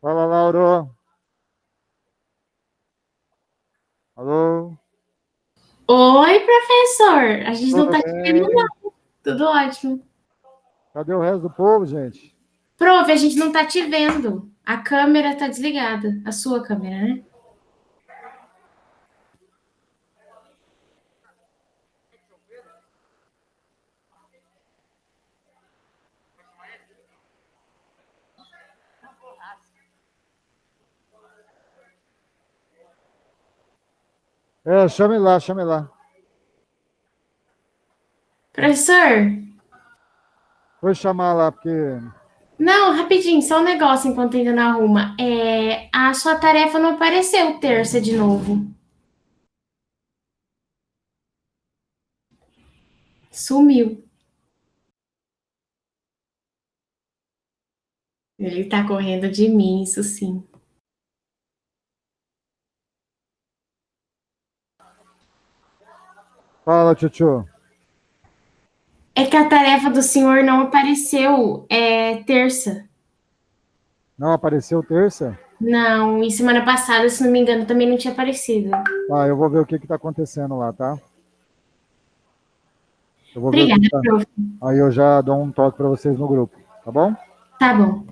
Fala, Lauro. Alô? Oi, professor. A gente não Tudo tá te vendo, bem? não. Tudo ótimo. Cadê o resto do povo, gente? Prof, a gente não tá te vendo. A câmera tá desligada. A sua câmera, né? Chame lá, chame lá. Professor, Vou chamar lá, porque. não, rapidinho, só um negócio enquanto ainda não arruma. A sua tarefa não apareceu terça de novo. Sumiu. Ele tá correndo de mim, isso sim. Fala, tchutchu. É que a tarefa do senhor não apareceu, terça. Não apareceu terça? Não, e semana passada, se não me engano, também não tinha aparecido. Ah, eu vou ver o que que tá acontecendo lá, tá? Eu vou ver o que que Obrigada, tá. prof. Aí eu já dou um toque pra vocês no grupo, tá bom? Tá bom.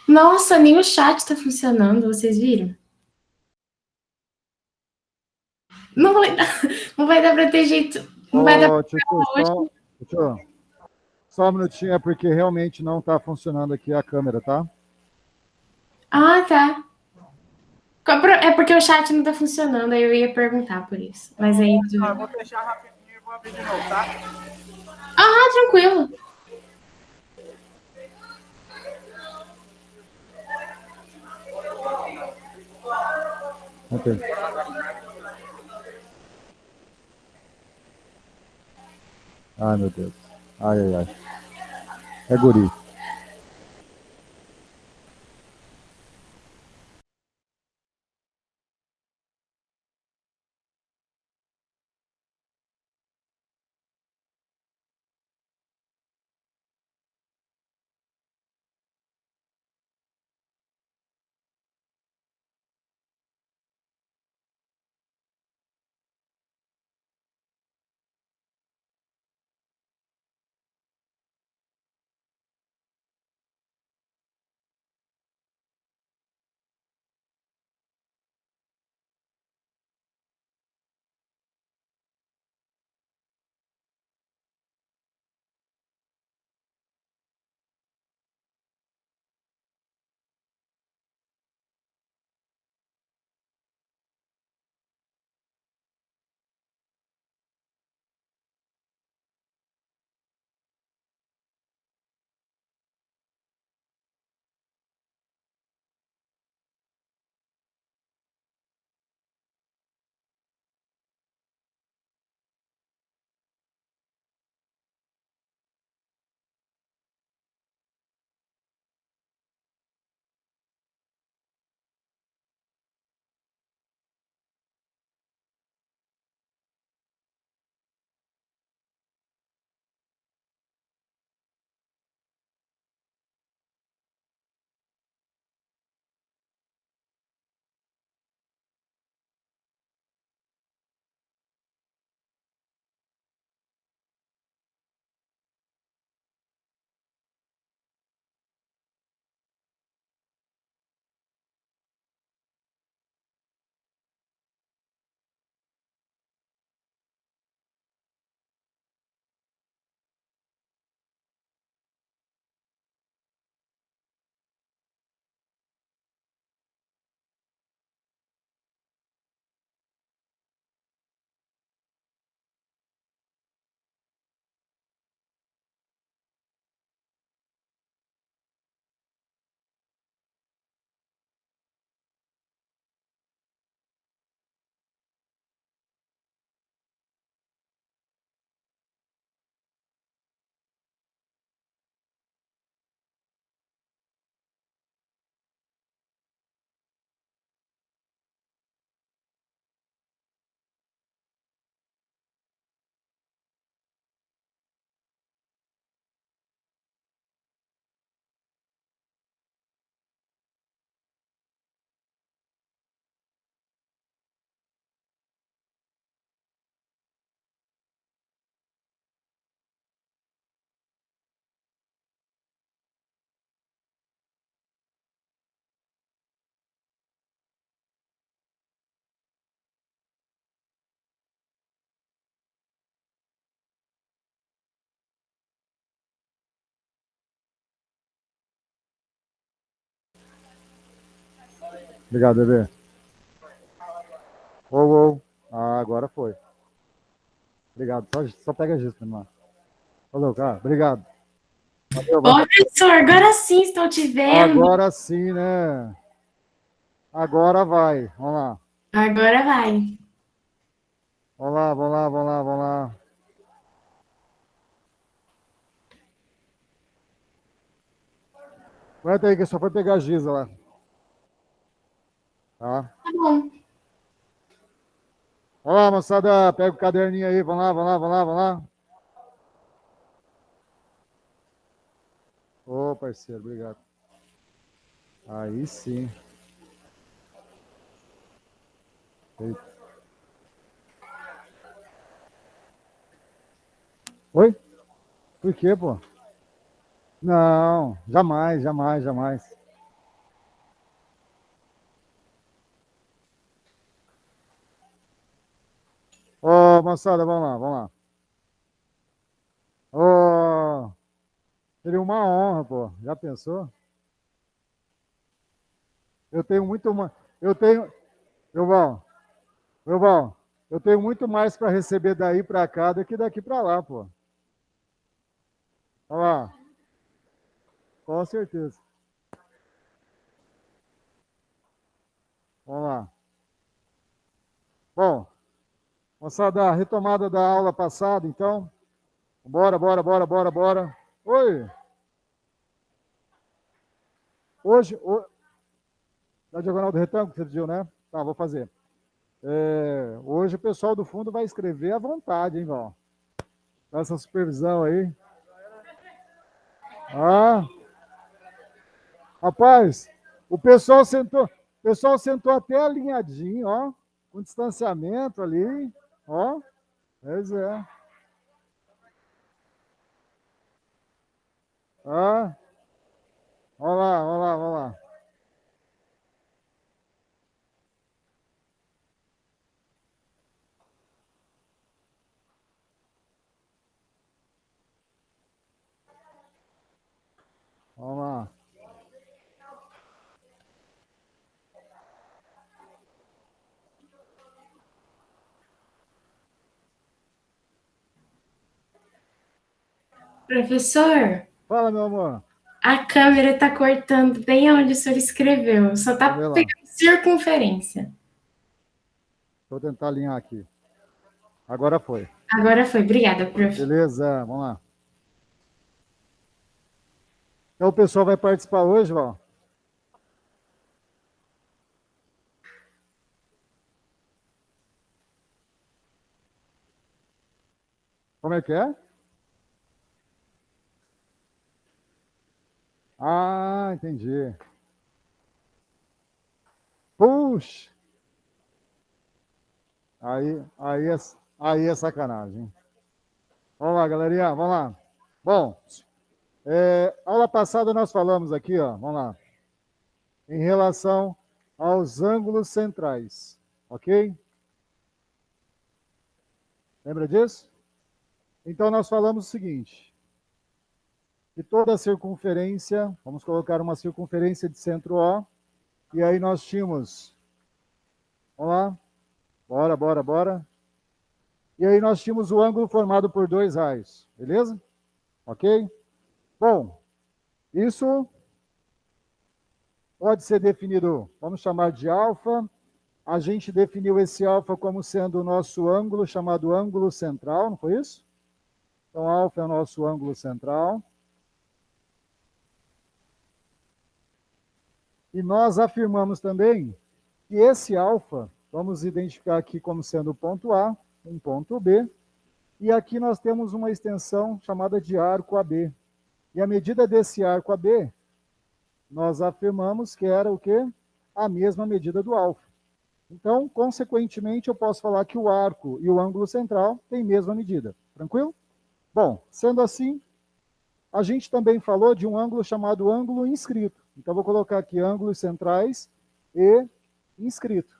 Nossa, nem o chat tá funcionando, vocês viram? Não vai dar, não vai dar pra ter jeito. Não vai dar pra Ô, tio, hoje. tio, só um minutinho, é porque realmente não está funcionando aqui a câmera, tá? Ah, tá. É porque o chat não tá funcionando, aí eu ia perguntar por isso. Mas aí. Eu vou fechar rapidinho e vou abrir de novo, tá? Ah, tranquilo. Ok. Ai, meu Deus. Ai, ai, ai. É guri. Obrigado, bebê. Ou, ou. Ah, agora foi. Obrigado. Só pega a Gispa, irmão. Valeu, cara. Obrigado. Valeu, Ô, valeu. professor, agora sim estou te vendo. Agora sim, né? Agora vai. Vamos lá. Agora vai. Vamos lá, vamos lá, vamos lá, vamos lá. Aguenta aí que só foi pegar a Giza lá. Tá? Tá bom. Vamos lá, moçada. Pega o caderninho aí. Vamos lá, vamos lá, vamos lá, vamos lá. Ô, parceiro, obrigado. Aí sim. Eita. Oi? Por quê, pô? Não, jamais, jamais, jamais. Ô, moçada, vamos lá, vamos lá. Ô, seria uma honra, pô. Já pensou? Eu tenho muito mais. Eu tenho. Eu vou. Eu vou. Eu tenho muito mais para receber daí para cá do que daqui para lá, pô. Olha lá. Com certeza. Vamos lá. Bom, moçada, a retomada da aula passada, então. Bora, bora, bora, bora, bora. Oi. Da diagonal do retângulo, você pediu, né? Tá, vou fazer. Hoje o pessoal do fundo vai escrever à vontade, hein, Val? Essa supervisão aí. Ah, rapaz, o pessoal sentou até alinhadinho, ó, com distanciamento ali, ó. Pois é. Ah, olha lá, olha lá, olha lá. Vamos lá. Professor, Fala, meu amor. a câmera tá cortando bem onde o senhor escreveu. Só Deixa eu tá ver lá. pegando circunferência. Vou tentar alinhar aqui. Agora foi. Agora foi. Obrigada, prof. Beleza, vamos lá. Então o pessoal vai participar hoje, Val? Como é que é? Ah, entendi. Puxa, aí é sacanagem. Vamos lá, galerinha, vamos lá. Bom, aula passada nós falamos aqui, ó, vamos lá, em relação aos ângulos centrais, ok? Lembra disso? Então nós falamos o seguinte, que toda circunferência, vamos colocar uma circunferência de centro O, e aí nós tínhamos, vamos lá, bora, bora, bora. E aí nós tínhamos o ângulo formado por dois raios, beleza? Ok? Bom, isso pode ser definido, vamos chamar de alfa. A gente definiu esse alfa como sendo o nosso ângulo, chamado ângulo central, não foi isso? Então, alfa é o nosso ângulo central. E nós afirmamos também que esse alfa, vamos identificar aqui como sendo o ponto A, um ponto B, e aqui nós temos uma extensão chamada de arco AB. E a medida desse arco AB, nós afirmamos que era o quê? A mesma medida do alfa. Então, consequentemente, eu posso falar que o arco e o ângulo central têm a mesma medida. Tranquilo? Bom, sendo assim, a gente também falou de um ângulo chamado ângulo inscrito. Então, vou colocar aqui ângulos centrais e inscrito.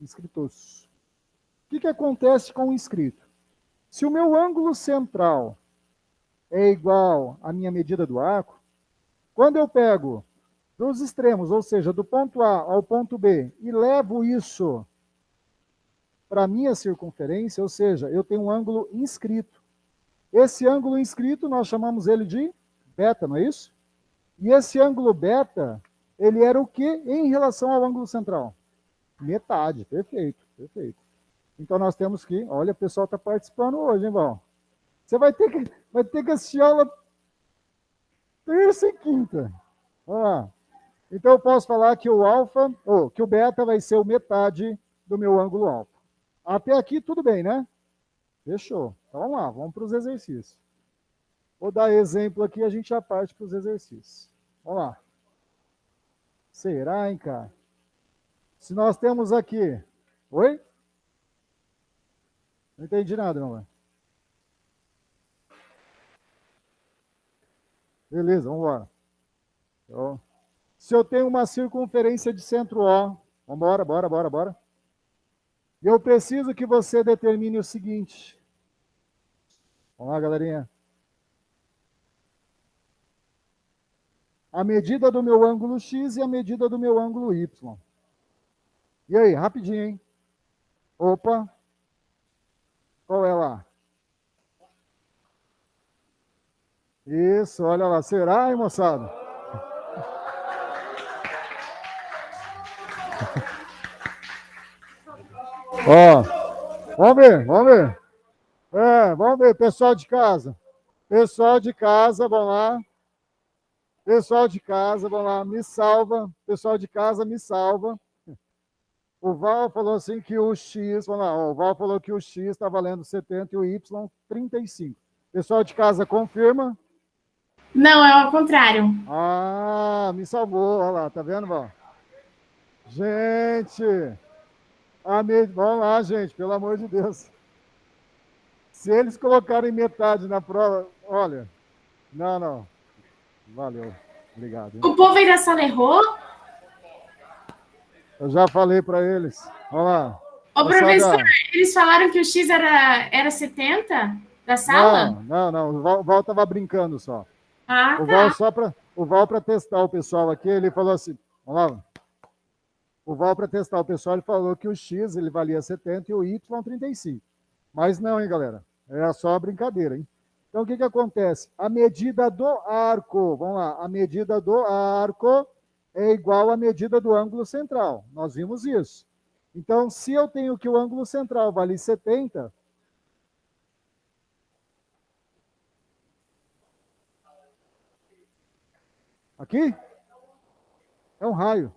Inscritos. O que acontece com o inscrito? Se o meu ângulo central é igual à minha medida do arco, quando eu pego dos extremos, ou seja, do ponto A ao ponto B, e levo isso para a minha circunferência, ou seja, eu tenho um ângulo inscrito. Esse ângulo inscrito, nós chamamos ele de beta, não é isso? E esse ângulo beta, ele era o que em relação ao ângulo central? Metade, perfeito, perfeito. Então nós temos que, olha, o pessoal está participando hoje, hein, Val? Você vai ter que assistir aula terça e quinta. Vamos lá. Então eu posso falar que o alfa, ou que o beta vai ser o metade do meu ângulo alfa. Até aqui tudo bem, né? Fechou. Então vamos lá, vamos para os exercícios. Vou dar exemplo aqui, a gente já parte para os exercícios. Vamos lá. Será, hein, cara? Se nós temos aqui... Oi? Não entendi nada, meu amor. Beleza, vamos embora. Se eu tenho uma circunferência de centro O, vamos embora, bora. Eu preciso que você determine o seguinte. Vamos lá, galerinha. A medida do meu ângulo X e a medida do meu ângulo Y. E aí, rapidinho, hein? Opa. Qual é lá? Isso, olha lá. Será, hein, moçada? Ó, vamos ver, vamos ver. Vamos ver, pessoal de casa. Pessoal de casa, vamos lá. Pessoal de casa, vamos lá, me salva. Pessoal de casa, me salva. O Val falou assim que o X, vamos lá, ó, o Val falou que o X está valendo 70 e o Y 35. Pessoal de casa, confirma. Não, é ao contrário. Ah, me salvou, olha lá, tá vendo, Val? Gente, vamos lá, gente, pelo amor de Deus. Se eles colocarem metade na prova, olha, não, valeu, obrigado. Hein? O povo aí da sala errou? Eu já falei para eles, vamos lá. Ô, professor, eles falaram que o X era 70 da sala? Não, o Val estava brincando só. Ah, o tá. Val para testar o pessoal aqui, ele falou assim, vamos lá. O Val para testar o pessoal, ele falou que o X ele valia 70 e o Y 35. Mas não, hein, galera? É só brincadeira, hein? Então, o que acontece? A medida do arco, vamos lá, a medida do arco é igual à medida do ângulo central. Nós vimos isso. Então, se eu tenho que o ângulo central vale 70, aqui é um raio.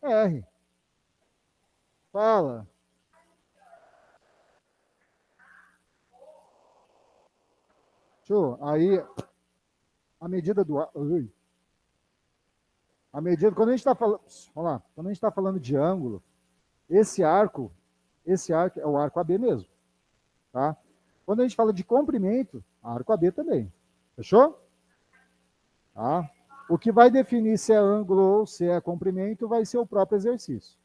É R. Fala. Show. Aí, a medida do arco. A medida, quando a gente está falando. Vamos lá. Quando a gente está falando de ângulo, esse arco é o arco AB mesmo. Tá? Quando a gente fala de comprimento, arco AB também. Fechou? Tá? O que vai definir se é ângulo ou se é comprimento vai ser o próprio exercício.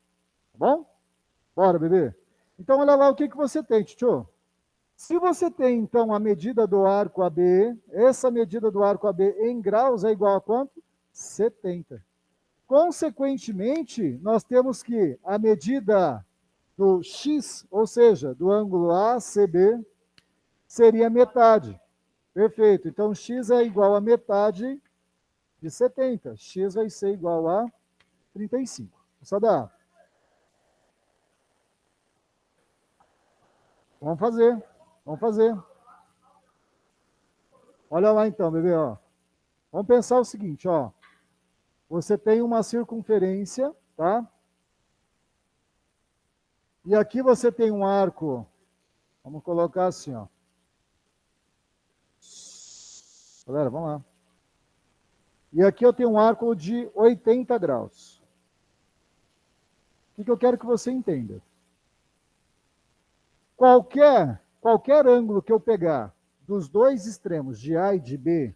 Tá bom? Bora, bebê? Então, olha lá o que você tem, tio. Se você tem, então, a medida do arco AB, essa medida do arco AB em graus é igual a quanto? 70. Consequentemente, nós temos que a medida do X, ou seja, do ângulo ACB, seria metade. Perfeito. Então, X é igual a metade de 70. X vai ser igual a 35. Só dá. Vamos fazer. Vamos fazer. Olha lá então, bebê, ó. Vamos pensar o seguinte, ó. Você tem uma circunferência, tá? E aqui você tem um arco. Vamos colocar assim, ó. Galera, vamos lá. E aqui eu tenho um arco de 80 graus. O que eu quero que você entenda? Qualquer ângulo que eu pegar dos dois extremos, de A e de B,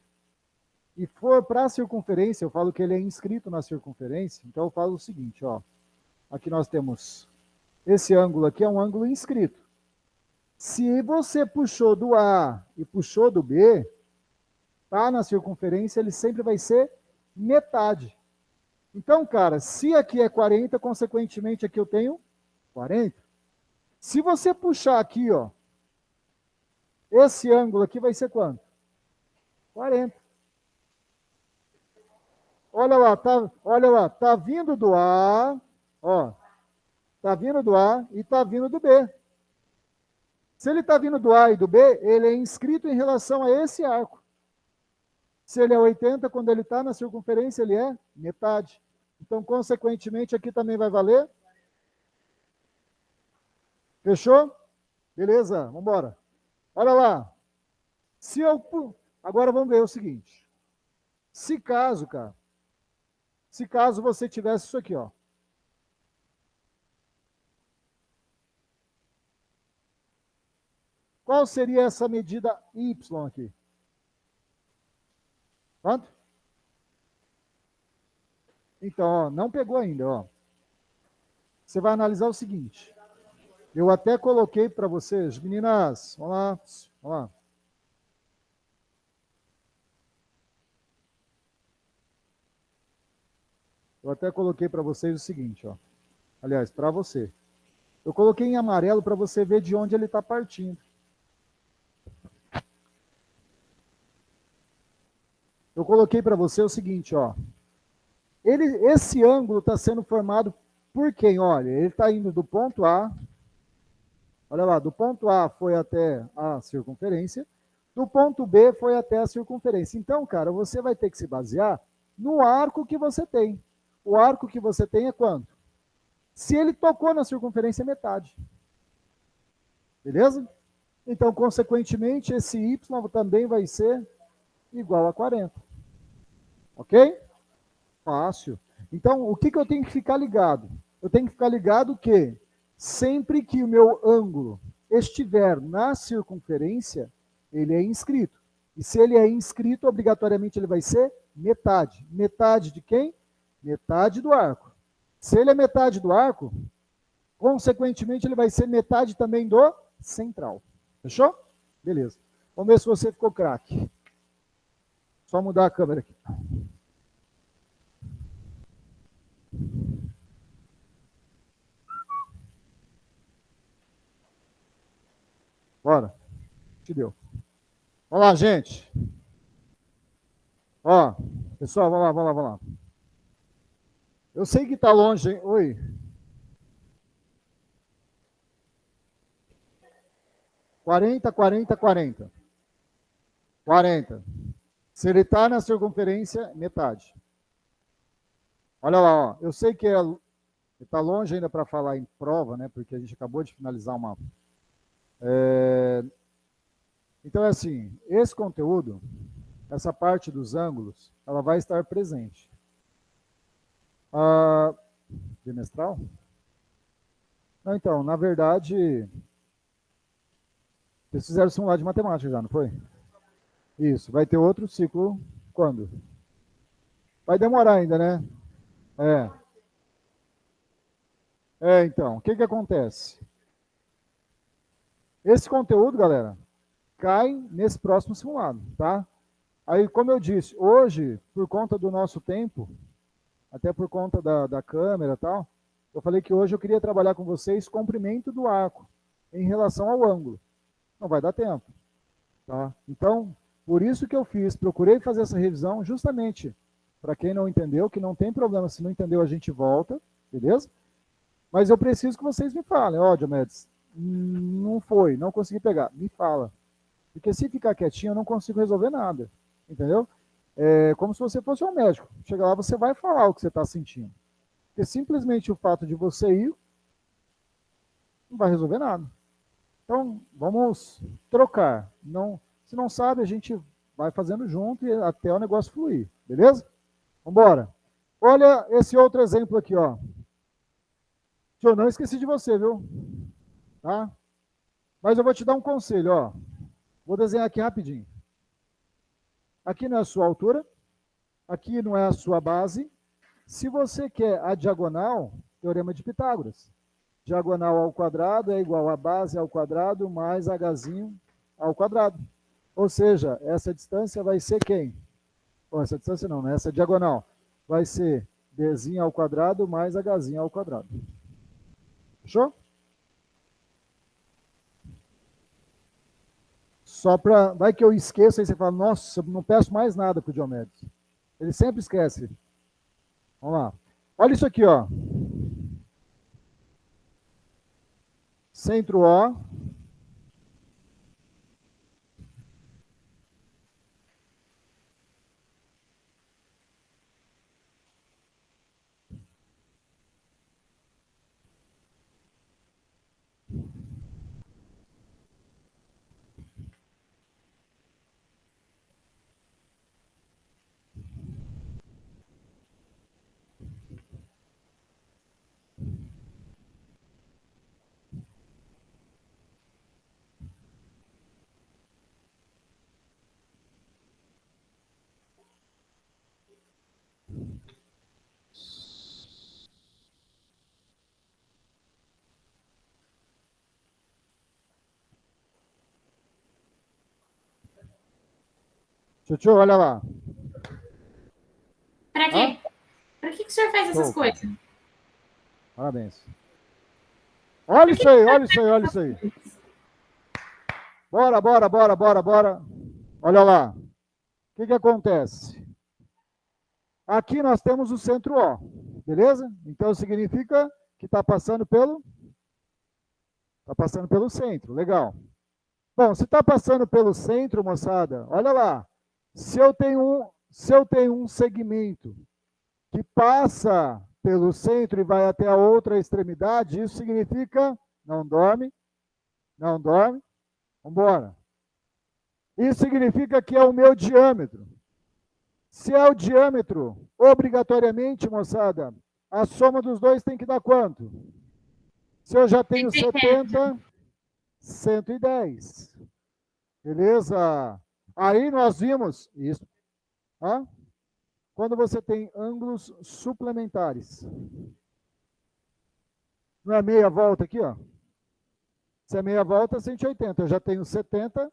e for para a circunferência, eu falo que ele é inscrito na circunferência, então eu falo o seguinte, ó. Aqui nós temos esse ângulo aqui, é um ângulo inscrito. Se você puxou do A e puxou do B, tá na circunferência, ele sempre vai ser metade. Então, cara, se aqui é 40, consequentemente aqui eu tenho 40. Se você puxar aqui, ó, esse ângulo aqui vai ser quanto? 40. Olha lá, tá vindo do A, ó, tá vindo do A e tá vindo do B. Se ele tá vindo do A e do B, ele é inscrito em relação a esse arco. Se ele é 80, quando ele está na circunferência, ele é metade. Então, consequentemente, aqui também vai valer. Fechou? Beleza, vamos embora. Olha lá. Agora vamos ver o seguinte. Se caso você tivesse isso aqui, ó. Qual seria essa medida Y aqui? Quanto? Então, ó, não pegou ainda, ó. Você vai analisar o seguinte. Eu até coloquei para vocês, meninas, vamos lá, vamos lá. Eu até coloquei para vocês o seguinte, ó. Aliás, para você. Eu coloquei em amarelo para você ver de onde ele está partindo. Eu coloquei para você o seguinte, ó. Esse ângulo está sendo formado por quem? Olha, ele está indo do ponto A. Olha lá, do ponto A foi até a circunferência. Do ponto B foi até a circunferência. Então, cara, você vai ter que se basear no arco que você tem. O arco que você tem é quanto? Se ele tocou na circunferência, é metade. Beleza? Então, consequentemente, esse y também vai ser igual a 40. Ok? Fácil. Então, o que eu tenho que ficar ligado? Eu tenho que ficar ligado que sempre que o meu ângulo estiver na circunferência, ele é inscrito. E se ele é inscrito, obrigatoriamente ele vai ser metade. Metade de quem? Metade do arco. Se ele é metade do arco, consequentemente ele vai ser metade também do central. Fechou? Beleza. Vamos ver se você ficou craque. Só mudar a câmera aqui. Bora. Te deu. Vamos lá, gente. Ó, pessoal, vamos lá, vamos lá, vamos lá. Eu sei que está longe, hein? Oi. Quarenta, 40. Se ele está na circunferência, metade. Olha lá, ó. Eu sei que está longe ainda para falar em prova, né? Porque a gente acabou de finalizar uma. Então é assim, esse conteúdo, essa parte dos ângulos, ela vai estar presente. Bimestral? Não, então, na verdade, vocês fizeram simulado de matemática já, não foi? Isso, vai ter outro ciclo quando? Vai demorar ainda, né? Então, o que acontece? Esse conteúdo, galera, cai nesse próximo simulado, tá? Aí, como eu disse, hoje, por conta do nosso tempo, até por conta da câmera e tal, eu falei que hoje eu queria trabalhar com vocês comprimento do arco em relação ao ângulo. Não vai dar tempo, tá? Então, por isso que eu procurei fazer essa revisão justamente para quem não entendeu, que não tem problema, se não entendeu a gente volta, beleza? Mas eu preciso que vocês me falem, ó, Diomedes, não foi, não consegui pegar, me fala. Porque se ficar quietinho, eu não consigo resolver nada, entendeu? É como se você fosse um médico. Chega lá, você vai falar o que você está sentindo. Porque simplesmente o fato de você ir não vai resolver nada. Então, vamos trocar. Não, se não sabe, a gente vai fazendo junto e até o negócio fluir, beleza? Vamos embora. Olha esse outro exemplo aqui, ó. Eu não esqueci de você, viu? Tá? Mas eu vou te dar um conselho, ó. Vou desenhar aqui rapidinho. Aqui não é a sua altura, aqui não é a sua base. Se você quer a diagonal, teorema de Pitágoras. Diagonal ao quadrado é igual a base ao quadrado mais hzinho ao quadrado. Ou seja, essa distância vai ser quem? Bom, essa distância não, né? Essa diagonal vai ser dzinho ao quadrado mais hzinho ao quadrado. Fechou? Só para. Vai que eu esqueço, aí você fala, nossa, eu não peço mais nada para o Diomedes. Ele sempre esquece. Vamos lá. Olha isso aqui, ó. Centro O. Tchutchu, olha lá. Pra quê? Pra que o senhor faz essas Show. coisas? Parabéns. Olha isso aí, olha isso aí, olha isso aí. Bora, bora, bora, bora, bora. Olha lá. O que acontece? Aqui nós temos o centro O, beleza? Então significa que está passando pelo centro, legal. Bom, se está passando pelo centro, moçada, olha lá. Se eu tenho um segmento que passa pelo centro e vai até a outra extremidade, isso significa não dorme, não dorme, vamos embora. Isso significa que é o meu diâmetro. Se é o diâmetro, obrigatoriamente, moçada, a soma dos dois tem que dar quanto? Se eu já tenho 70, 110. Beleza? Aí nós vimos isso. Hã? Quando você tem ângulos suplementares. Não é meia volta aqui, ó? Se é meia volta, 180. Eu já tenho 70,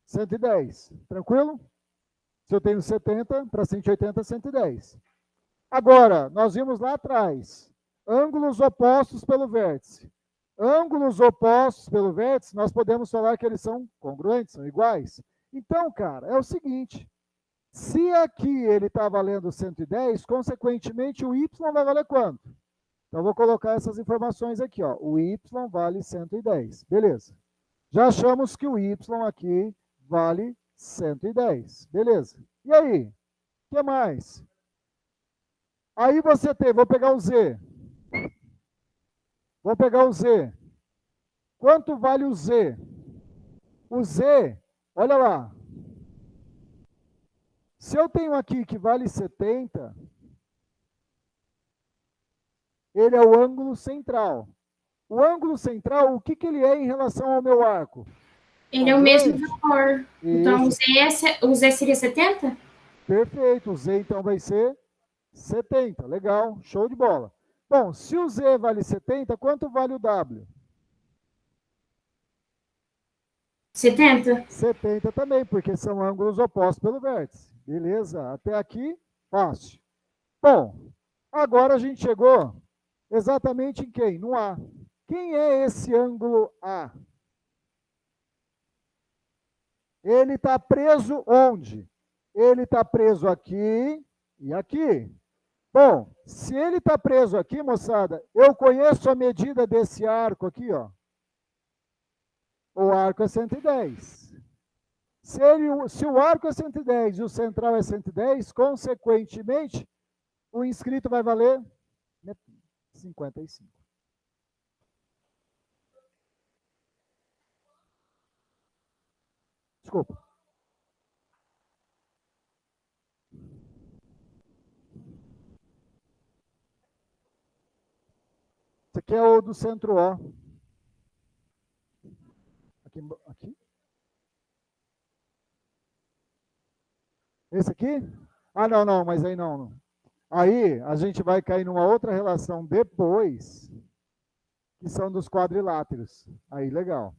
110. Tranquilo? Se eu tenho 70, para 180, 110. Agora, nós vimos lá atrás, ângulos opostos pelo vértice. Ângulos opostos pelo vértice, nós podemos falar que eles são congruentes, são iguais. Então, cara, é o seguinte, se aqui ele está valendo 110, consequentemente o y vai valer quanto? Então, eu vou colocar essas informações aqui, ó. O y vale 110, beleza. Já achamos que o y aqui vale 110, beleza. E aí? O que mais? Aí você tem, vou pegar o z. Vou pegar o z. Quanto vale o z? O z, olha lá. Se eu tenho aqui que vale 70, ele é o ângulo central. O ângulo central, o que ele é em relação ao meu arco? Ele é o mesmo Congruente. valor. Então, Isso, o Z seria 70? perfeito. O z então vai ser 70. Legal, show de bola. Bom, se o z vale 70, quanto vale o w? 70? 70 também, porque são ângulos opostos pelo vértice. Beleza? Até aqui, fácil. Bom, agora a gente chegou exatamente em quem? No A. Quem é esse ângulo A? Ele está preso onde? Ele está preso aqui e aqui. Bom, se ele está preso aqui, moçada, eu conheço a medida desse arco aqui, ó. O arco é 110. Se o arco é 110 e o central é 110, consequentemente, o inscrito vai valer 55. Desculpa. Esse aqui é o do centro O. Aqui? Esse aqui? Ah, não, mas aí não. Aí a gente vai cair numa outra relação depois, que são dos quadriláteros. Aí, legal.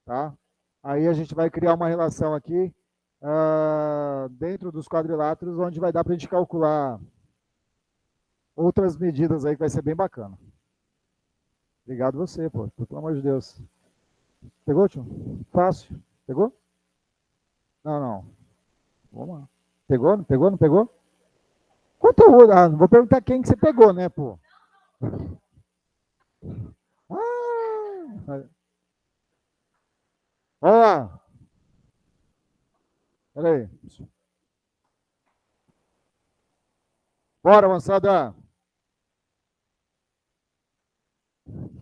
Tá? Aí a gente vai criar uma relação aqui dentro dos quadriláteros, onde vai dar para a gente calcular outras medidas aí, que vai ser bem bacana. Obrigado você, pô. Pelo amor de Deus. Pegou, tio? Fácil. Pegou? Não. Vamos lá. Pegou? Não pegou? Não pegou? Conteúdo. Ah, não vou perguntar quem que você pegou, né, pô? Vamos lá. Pera aí. Bora, moçada.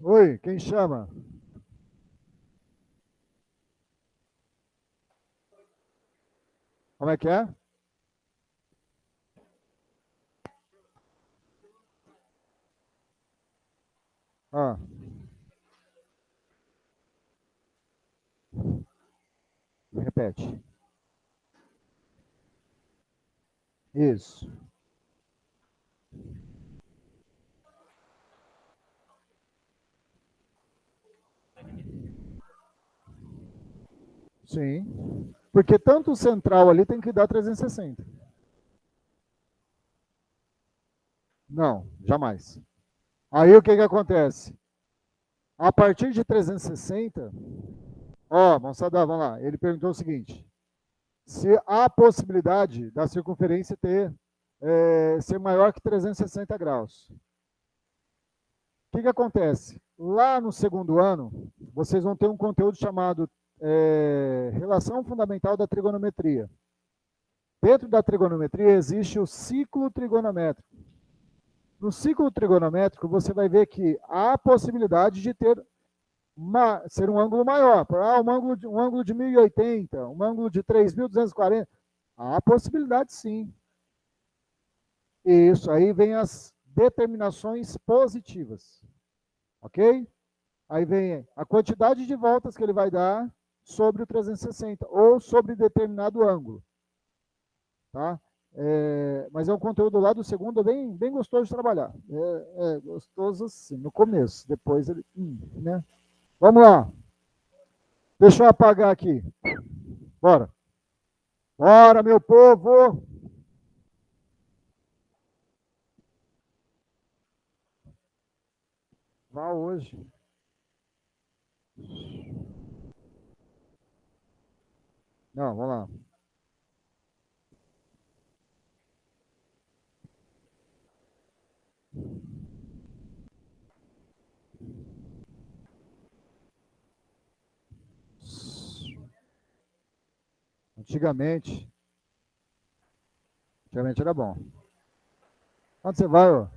Oi, quem chama? Como é que é? Ah. Repete. Isso. Sim. Porque tanto o central ali tem que dar 360. Não, jamais. Aí o que acontece? A partir de 360, ó, moçada, vamos lá. Ele perguntou o seguinte: se há possibilidade da circunferência ser maior que 360 graus. O que acontece? Lá no segundo ano, vocês vão ter um conteúdo chamado Relação Fundamental da Trigonometria. Dentro da trigonometria existe o ciclo trigonométrico. No ciclo trigonométrico, você vai ver que há a possibilidade de ser um ângulo maior. Um ângulo de 1080, um ângulo de 3.240. Há a possibilidade, sim. Isso, aí vem as determinações positivas. Ok? Aí vem a quantidade de voltas que ele vai dar sobre o 360 ou sobre determinado ângulo. Tá? Mas é um conteúdo lá do segundo bem gostoso de trabalhar. É gostoso assim, no começo. Depois ele. Né? Vamos lá. Deixa eu apagar aqui. Bora. Bora, meu povo. Vá hoje. Não, vamos lá. Antigamente era bom. Onde você vai, ó?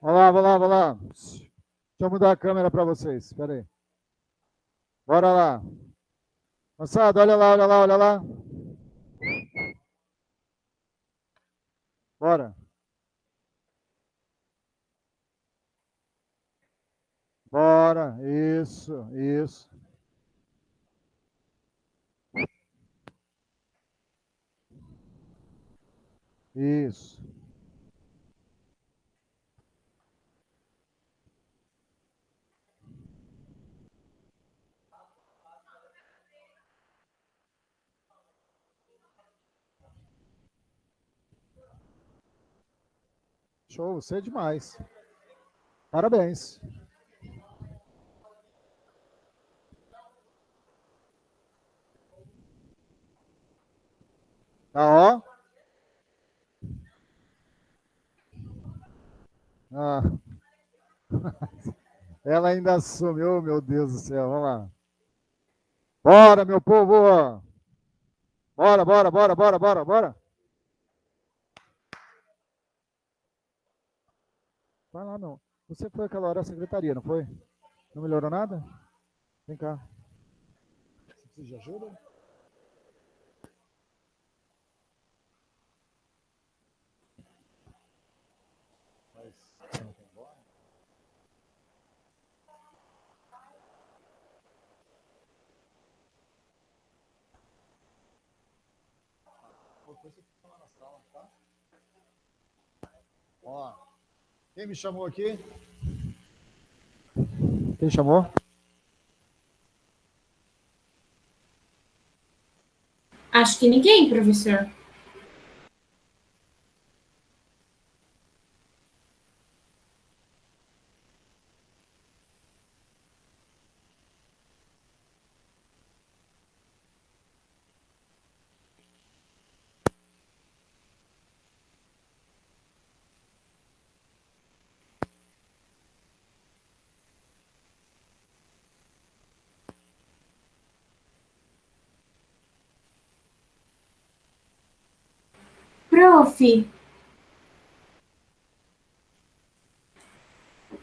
Vai lá. Deixa eu mudar a câmera para vocês. Espera aí. Bora lá. Moçada, olha lá. Bora. Bora. Isso. Isso. Show, você é demais. Parabéns. Tá, ó. Ah. Ela ainda assumiu, meu Deus do céu. Vamos lá. Bora, meu povo. Bora. Vai lá, não. Você foi aquela hora à secretaria, não foi? Não melhorou nada? Vem cá. Você precisa de ajuda? Mas você não quer ir embora? Depois você fica lá na sala, tá? Ó, quem me chamou aqui? Quem chamou? Acho que ninguém, professor. Prof,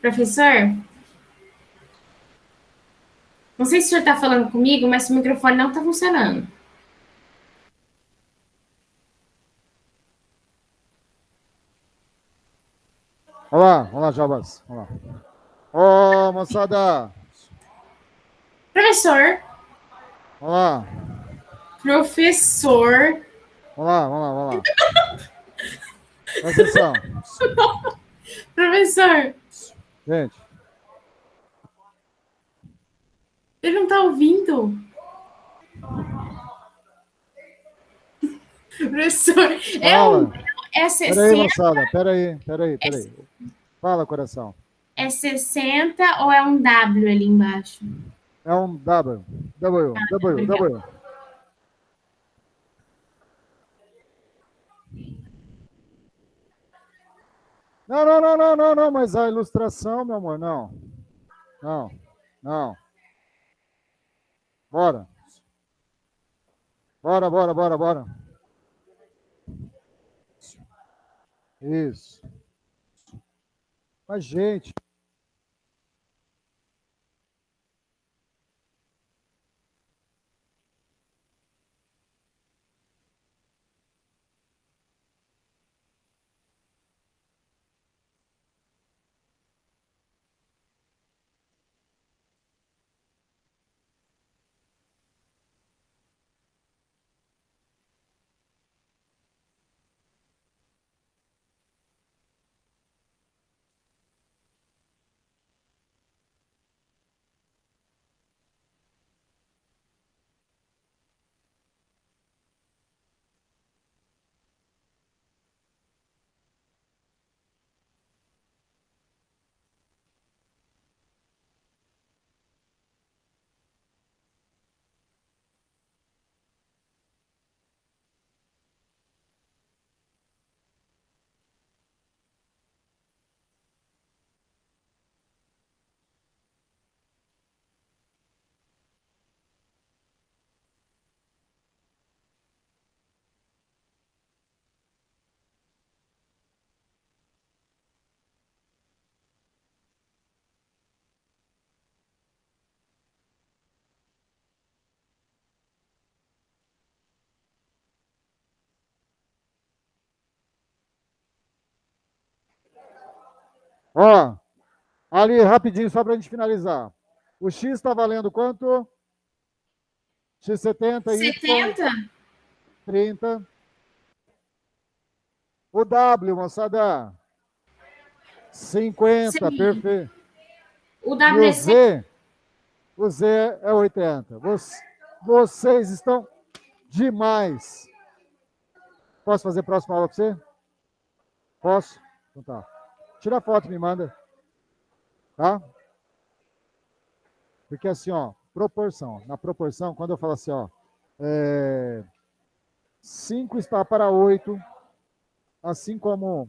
professor, não sei se o senhor está falando comigo, mas o microfone não está funcionando. Vamos lá, Jabas. Vamos lá. Ô, moçada. Professor, Vamos lá. professor, Vamos lá. Presta atenção. professor, Gente, ele não está ouvindo. Professor, fala. é Peraí, 60, moçada. Peraí. Fala, coração. é 60 ou é um W ali embaixo? É um W. Obrigada. W. Não, mas a ilustração, meu amor, não. Não. Bora. Bora. Isso. Mas, gente, ó, ali rapidinho, só para a gente finalizar. O X está valendo quanto? X70, Y 70? 30. O W, moçada, 50, Sim. perfeito. O E W é 100. O Z é 80. Vocês estão demais. Posso fazer a próxima aula para você? Posso? Então tá. Tira a foto e me manda. Tá? Porque assim, ó, proporção. Na proporção, quando eu falo assim, ó, 5 está para 8, assim como.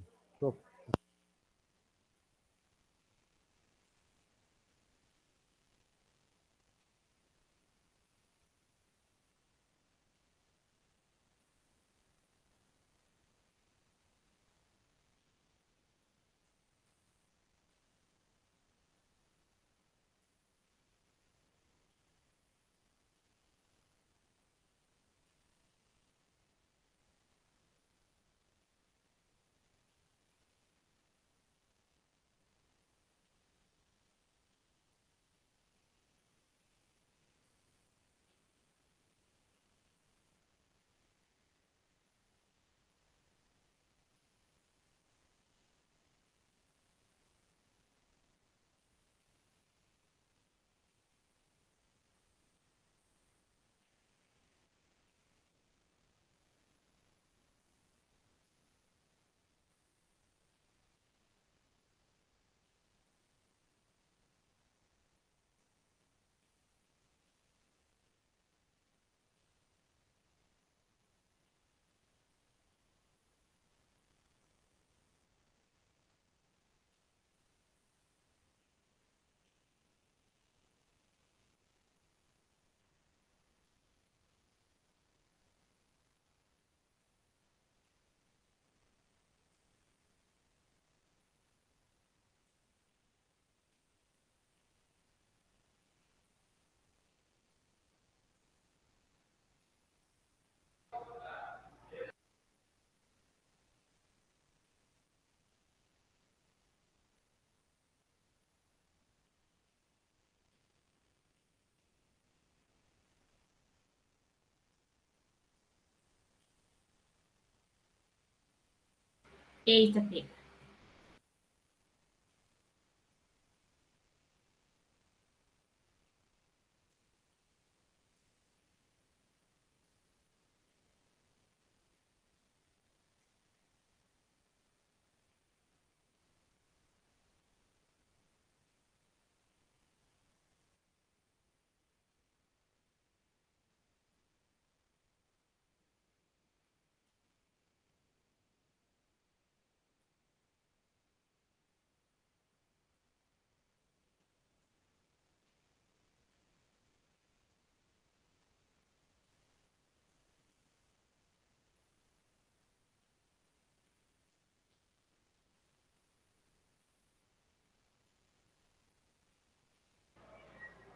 Eita, pega.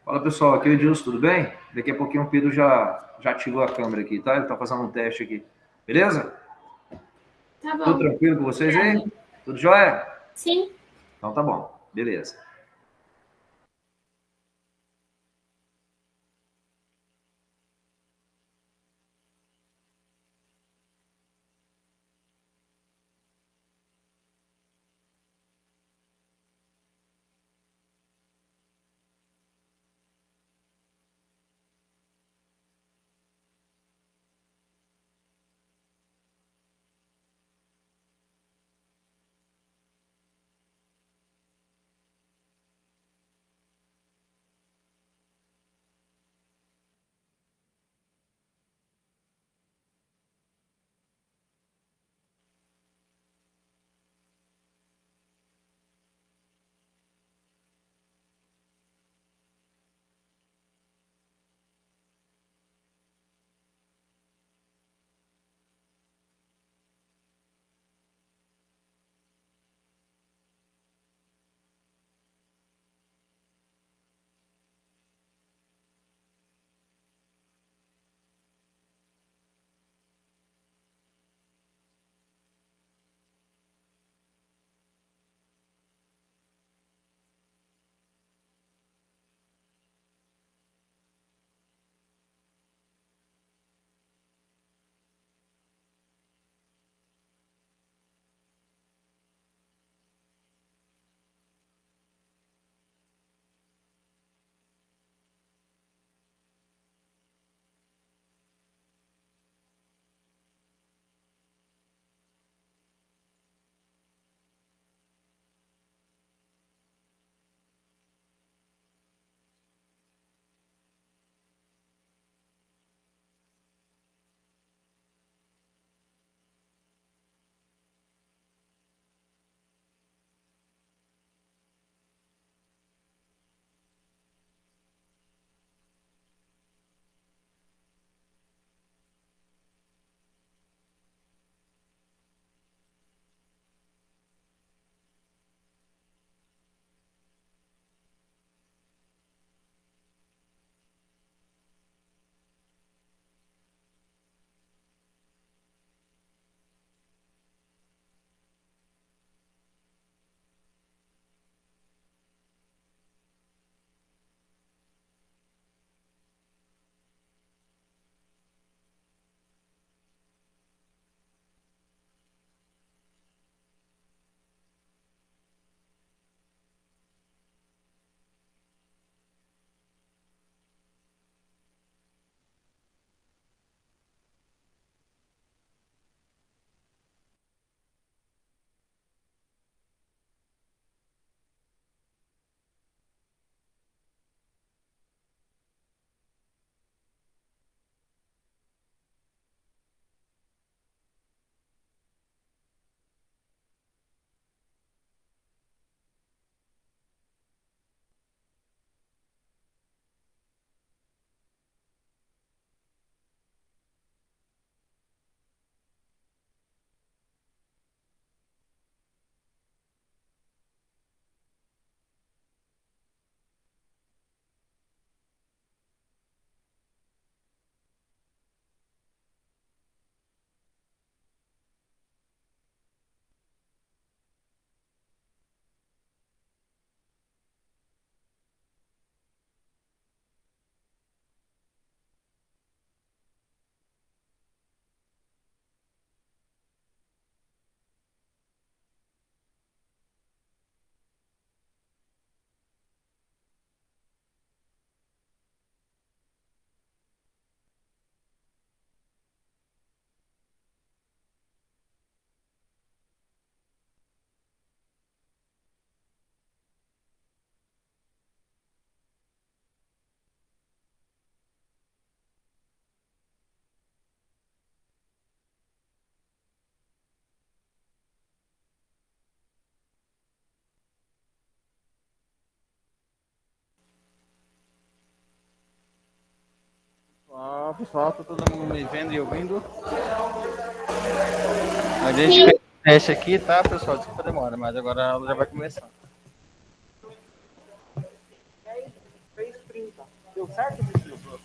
Fala pessoal, aqui é o Edilson, tudo bem? Daqui a pouquinho o Pedro já ativou a câmera aqui, tá? Ele tá fazendo um teste aqui. Beleza? Tá Tudo bom. tranquilo com vocês aí? Obrigada. Tudo jóia? Sim. Então tá bom, beleza. Ó, pessoal, tá todo mundo me vendo e ouvindo. A gente fez o teste aqui, tá, pessoal? Desculpa a demora, mas agora a aula já vai começar. Fez 30. Deu certo, Vitor?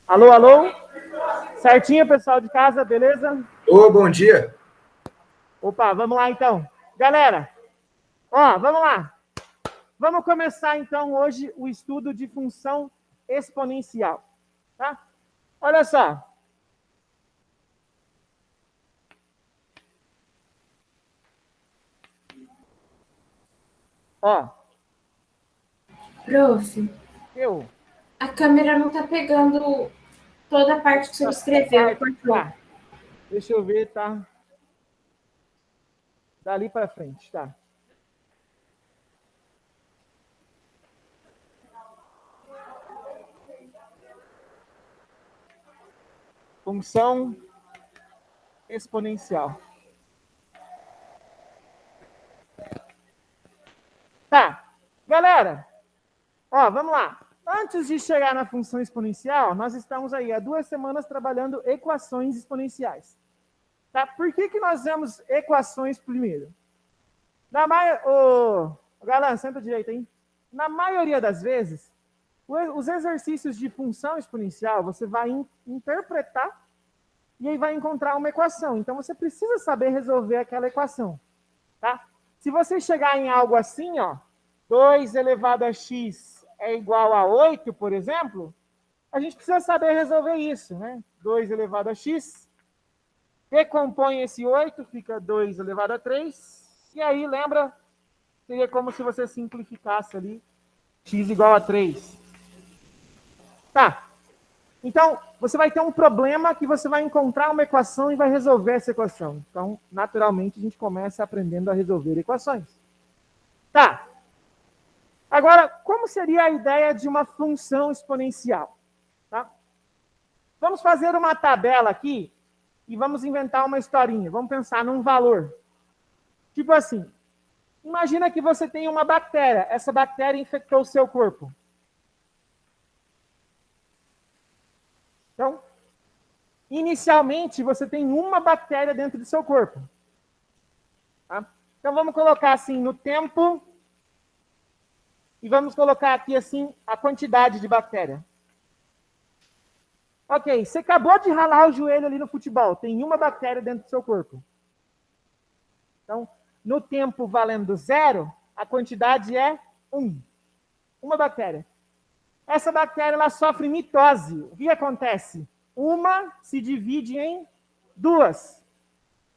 Alô, alô? Certinho, pessoal de casa, beleza? Ô, bom dia. Opa, vamos lá então. Galera, ó, vamos lá. Vamos começar então hoje o estudo de função exponencial, tá? Olha só. Ó, Prof, eu. a câmera não tá pegando toda a parte que o senhor escreveu. Tá. Deixa eu ver, tá? Dali para frente, tá? Função exponencial. Tá. Galera, ó, vamos lá. Antes de chegar na função exponencial, nós estamos aí há 2 semanas trabalhando equações exponenciais. Tá? Por que nós vemos equações primeiro? Galã, senta direito, hein? Na maioria das vezes, os exercícios de função exponencial, você vai interpretar e aí vai encontrar uma equação. Então, você precisa saber resolver aquela equação. Tá? Se você chegar em algo assim, ó, 2 elevado a x é igual a 8, por exemplo, a gente precisa saber resolver isso, né? 2 elevado a x, recompõe esse 8, fica 2 elevado a 3, e aí, lembra, seria como se você simplificasse ali, x igual a 3. Tá. Então, você vai ter um problema que você vai encontrar uma equação e vai resolver essa equação. Então, naturalmente, a gente começa aprendendo a resolver equações. Tá. Agora, como seria a ideia de uma função exponencial? Tá? Vamos fazer uma tabela aqui e vamos inventar uma historinha. Vamos pensar num valor. Tipo assim, imagina que você tem uma bactéria. Essa bactéria infectou o seu corpo. Então, inicialmente, você tem uma bactéria dentro do seu corpo. Tá? Então, vamos colocar assim no tempo e vamos colocar aqui assim a quantidade de bactéria. Ok, você acabou de ralar o joelho ali no futebol, tem uma bactéria dentro do seu corpo. Então, no tempo valendo 0, a quantidade é 1. Uma bactéria. Essa bactéria ela sofre mitose. O que acontece? Uma se divide em 2.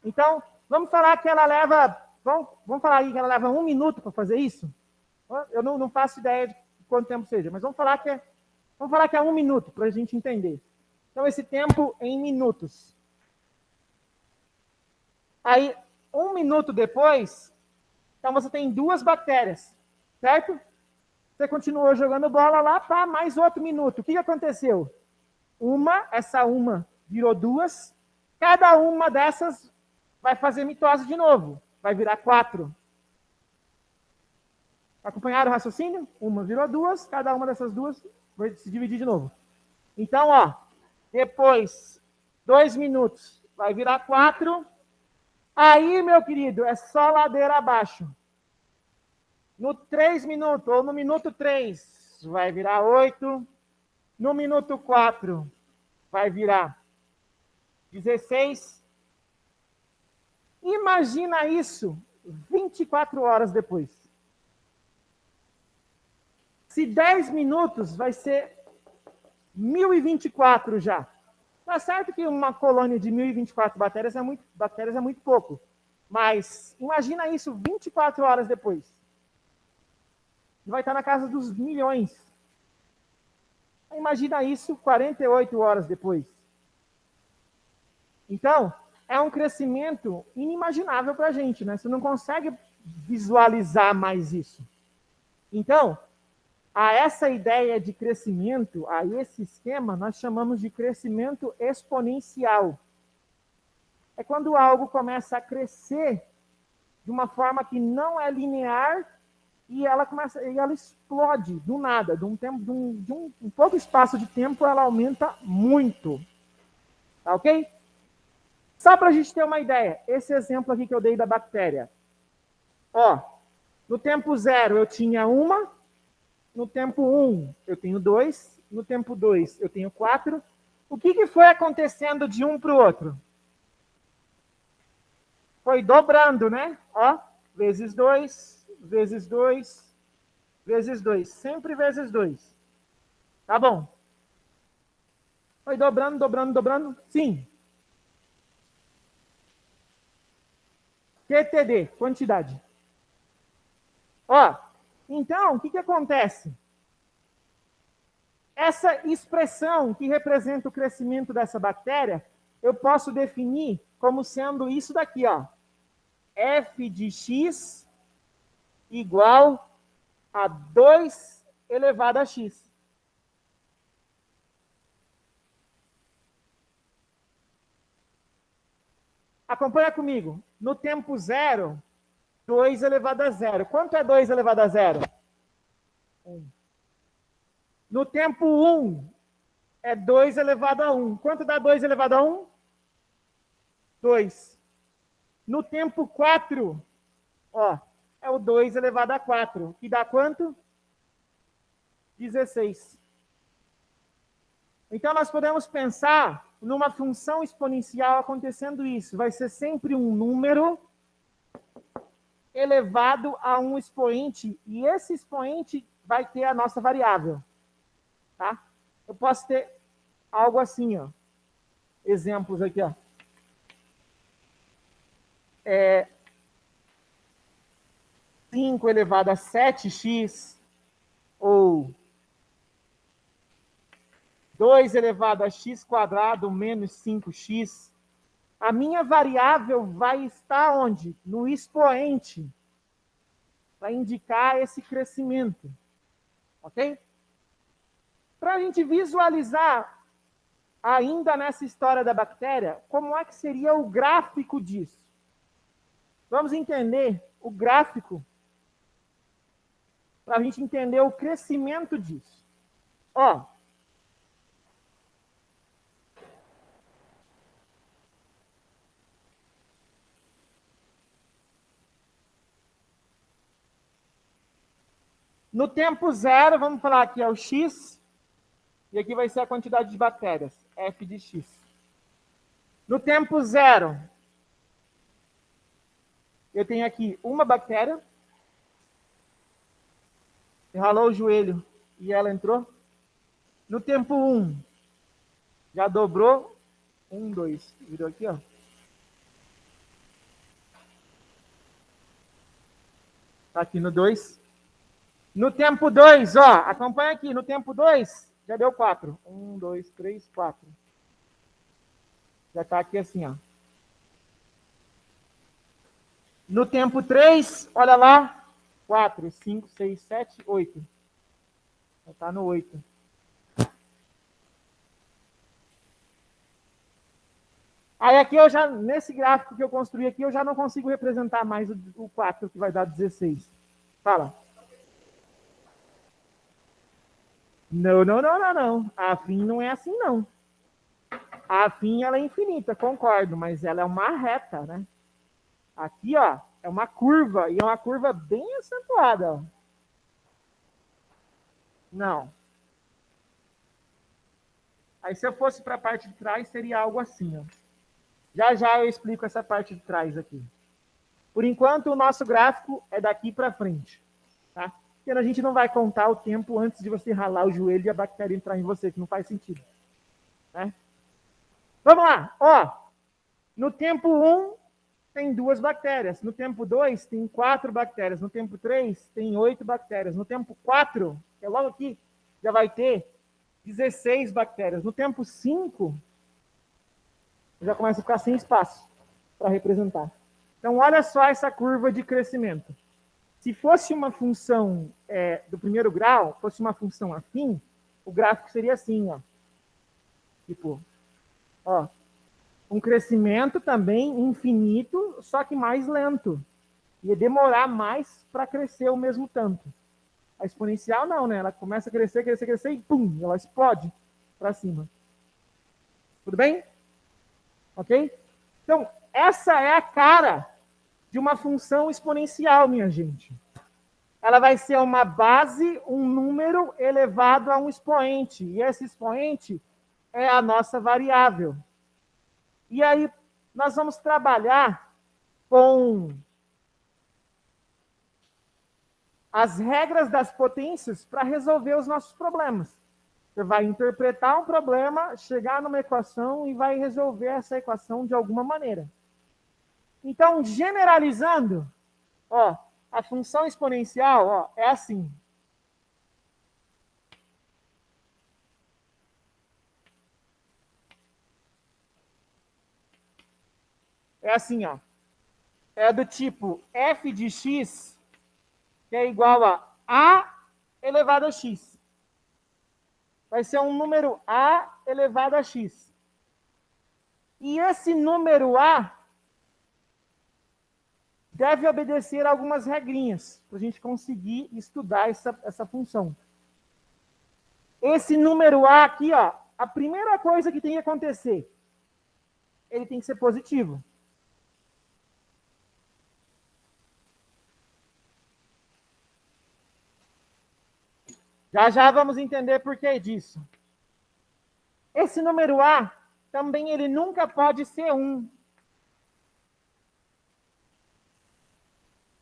Então, vamos falar que ela leva... Vamos falar aí que ela leva 1 minuto para fazer isso? Eu não faço ideia de quanto tempo seja, mas vamos falar que é 1 minuto, para a gente entender. Então, esse tempo em minutos. Aí, 1 minuto depois, então você tem 2 bactérias, certo? Você continuou jogando bola lá, pá, mais outro minuto. O que aconteceu? Essa uma virou 2. Cada uma dessas vai fazer mitose de novo. Vai virar 4. Acompanharam o raciocínio? Uma virou 2, cada uma dessas 2 vai se dividir de novo. Então, ó, depois, 2 minutos, vai virar 4. Aí, meu querido, é só ladeira abaixo. No 3 minutos, ou no minuto 3, vai virar 8. No minuto 4, vai virar 16. Imagina isso 24 horas depois. Se 10 minutos vai ser 1024 já. Tá certo que uma colônia de 1024 bactérias é muito pouco. Mas imagina isso 24 horas depois. Vai estar na casa dos milhões. Imagina isso 48 horas depois. Então, é um crescimento inimaginável para a gente, né? Você não consegue visualizar mais isso. Então, a essa ideia de crescimento, a esse esquema, nós chamamos de crescimento exponencial. É quando algo começa a crescer de uma forma que não é linear e ela explode do nada, de um pouco espaço de tempo, ela aumenta muito. Tá ok? Só para a gente ter uma ideia, esse exemplo aqui que eu dei da bactéria. Ó, no tempo 0 eu tinha 1, no tempo 1 eu tenho 2, no tempo 2 eu tenho 4. O que foi acontecendo de um para o outro? Foi dobrando, né? Ó, vezes 2, vezes 2, vezes 2. Sempre vezes 2. Tá bom. Foi dobrando, dobrando, dobrando? Sim. QTD, quantidade. Ó, então, o que acontece? Essa expressão que representa o crescimento dessa bactéria, eu posso definir como sendo isso daqui, ó. F de x igual a 2 elevado a x. Acompanha comigo. No tempo 0, 2 elevado a 0. Quanto é 2 elevado a 0? 1. No tempo 1, é 2 elevado a 1. Quanto dá 2 elevado a 1? 2. No tempo 4, ó, é o 2 elevado a 4. Que dá quanto? 16. Então, nós podemos pensar numa função exponencial acontecendo isso. Vai ser sempre um número elevado a um expoente, e esse expoente vai ter a nossa variável. Tá? Eu posso ter algo assim, ó. Exemplos aqui, ó. 5 elevado a 7x, ou 2 elevado a x quadrado menos 5x. A minha variável vai estar onde? No expoente. Para indicar esse crescimento. Ok? Para a gente visualizar, ainda nessa história da bactéria, como é que seria o gráfico disso? Vamos entender o gráfico para a gente entender o crescimento disso. Ó, no tempo 0, vamos falar aqui é o x, e aqui vai ser a quantidade de bactérias, f de x. No tempo 0, eu tenho aqui uma bactéria, ralou o joelho e ela entrou. No tempo 1, já dobrou, 1, 2, virou aqui, ó. Tá aqui no 2. No tempo 2, ó, acompanha aqui, no tempo 2, já deu 4. 1, 2, 3, 4. Já tá aqui assim, ó. No tempo 3, olha lá, 4, 5, 6, 7, 8. Já tá no 8. Aí aqui eu já, nesse gráfico que eu construí aqui, eu já não consigo representar mais o 4, que vai dar 16. Fala. Não, não, não, não, não. A afim não é assim, não. A afim, ela é infinita, concordo, mas ela é uma reta, né? Aqui, ó, é uma curva, e é uma curva bem acentuada. Ó. Não. Aí se eu fosse para a parte de trás, seria algo assim. Ó. Já já eu explico essa parte de trás aqui. Por enquanto, o nosso gráfico é daqui para frente. Tá? Porque a gente não vai contar o tempo antes de você ralar o joelho e a bactéria entrar em você, que não faz sentido. Né? Vamos lá. Ó, no tempo 1, tem 2 bactérias. No tempo 2, tem 4 bactérias. No tempo 3, tem 8 bactérias. No tempo 4, que é logo aqui, já vai ter 16 bactérias. No tempo 5, já começa a ficar sem espaço para representar. Então, olha só essa curva de crescimento. Se fosse uma função do primeiro grau, fosse uma função afim, o gráfico seria assim, ó. Tipo, ó, um crescimento também infinito, só que mais lento. Ia demorar mais para crescer o mesmo tanto. A exponencial não, né? Ela começa a crescer, crescer, crescer e pum, ela explode para cima. Tudo bem? Ok? Então, essa é a cara de uma função exponencial, minha gente. Ela vai ser uma base, um número elevado a um expoente. E esse expoente é a nossa variável. E aí, nós vamos trabalhar com as regras das potências para resolver os nossos problemas. Você vai interpretar um problema, chegar numa equação e vai resolver essa equação de alguma maneira. Então, generalizando, ó, a função exponencial ó, é assim. É assim, ó. É do tipo f de x, que é igual a elevado a x. Vai ser um número a elevado a x. E esse número a deve obedecer a algumas regrinhas para a gente conseguir estudar essa função. Esse número a aqui, ó, a primeira coisa que tem que acontecer, ele tem que ser positivo. Já já vamos entender por que disso. Esse número a, também ele nunca pode ser 1.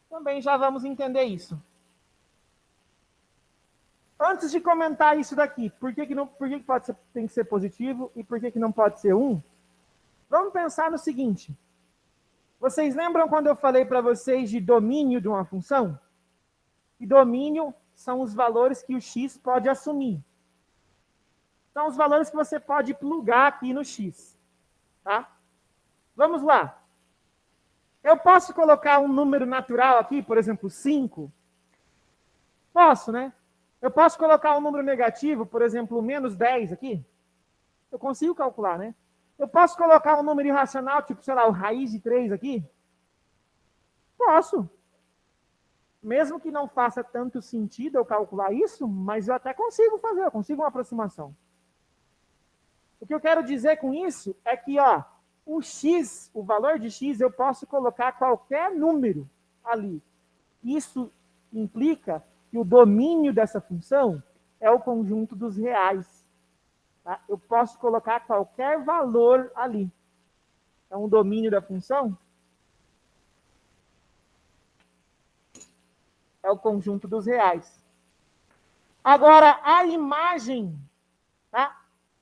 Também já vamos entender isso. Antes de comentar isso daqui, por que tem que ser positivo e por que não pode ser 1? Vamos pensar no seguinte. Vocês lembram quando eu falei para vocês de domínio de uma função? E domínio são os valores que o x pode assumir. São os valores que você pode plugar aqui no x. Tá? Vamos lá. Eu posso colocar um número natural aqui, por exemplo, 5? Posso, né? Eu posso colocar um número negativo, por exemplo, menos 10 aqui? Eu consigo calcular, né? Eu posso colocar um número irracional, tipo, sei lá, o raiz de 3 aqui? Posso. Mesmo que não faça tanto sentido eu calcular isso, mas eu até consigo fazer, eu consigo uma aproximação. O que eu quero dizer com isso é que, ó, o x, o valor de x, eu posso colocar qualquer número ali. Isso implica que o domínio dessa função é o conjunto dos reais. Tá? Eu posso colocar qualquer valor ali. Então, o domínio da função é o conjunto dos reais. Agora, a imagem, tá?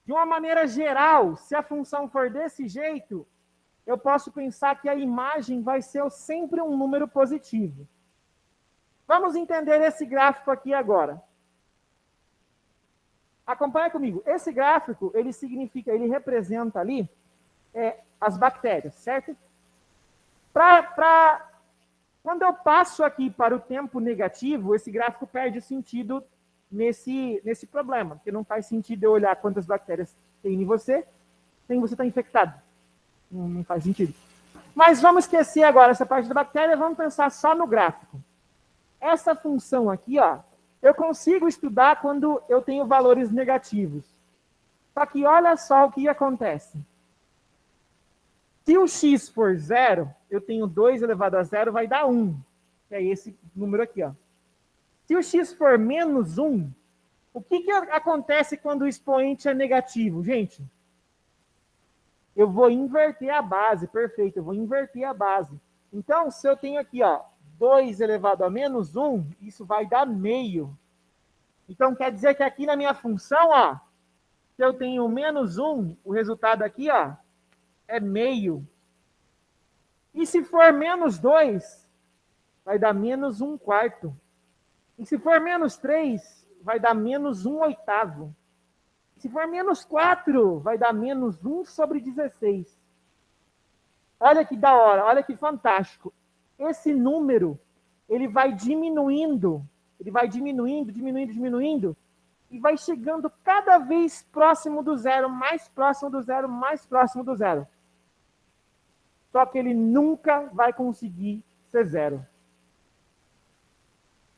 De uma maneira geral, se a função for desse jeito, eu posso pensar que a imagem vai ser sempre um número positivo. Vamos entender esse gráfico aqui agora. Acompanha comigo. Esse gráfico, ele representa ali as bactérias, certo? Quando eu passo aqui para o tempo negativo, esse gráfico perde sentido nesse problema, porque não faz sentido eu olhar quantas bactérias tem em você, sem você estar infectado. Não faz sentido. Mas vamos esquecer agora essa parte da bactéria, vamos pensar só no gráfico. Essa função aqui, ó, eu consigo estudar quando eu tenho valores negativos. Só que olha só o que acontece. Se o x for 0, eu tenho 2 elevado a 0, vai dar 1. Que é esse número aqui, ó. Se o x for menos 1, o que acontece quando o expoente é negativo? Gente, eu vou inverter a base, perfeito, eu vou inverter a base. Então, se eu tenho aqui, ó, 2 elevado a menos 1, isso vai dar meio. Então, quer dizer que aqui na minha função, ó, se eu tenho menos 1, o resultado aqui, ó, é meio. E se for menos 2, vai dar menos 1/4. E se for menos 3, vai dar menos 1/8. Se for menos 4, vai dar menos 1/16. Olha que da hora, olha que fantástico. Esse número, ele vai diminuindo, diminuindo, e vai chegando cada vez próximo do zero, mais próximo do zero, mais próximo do zero. Só que ele nunca vai conseguir ser zero.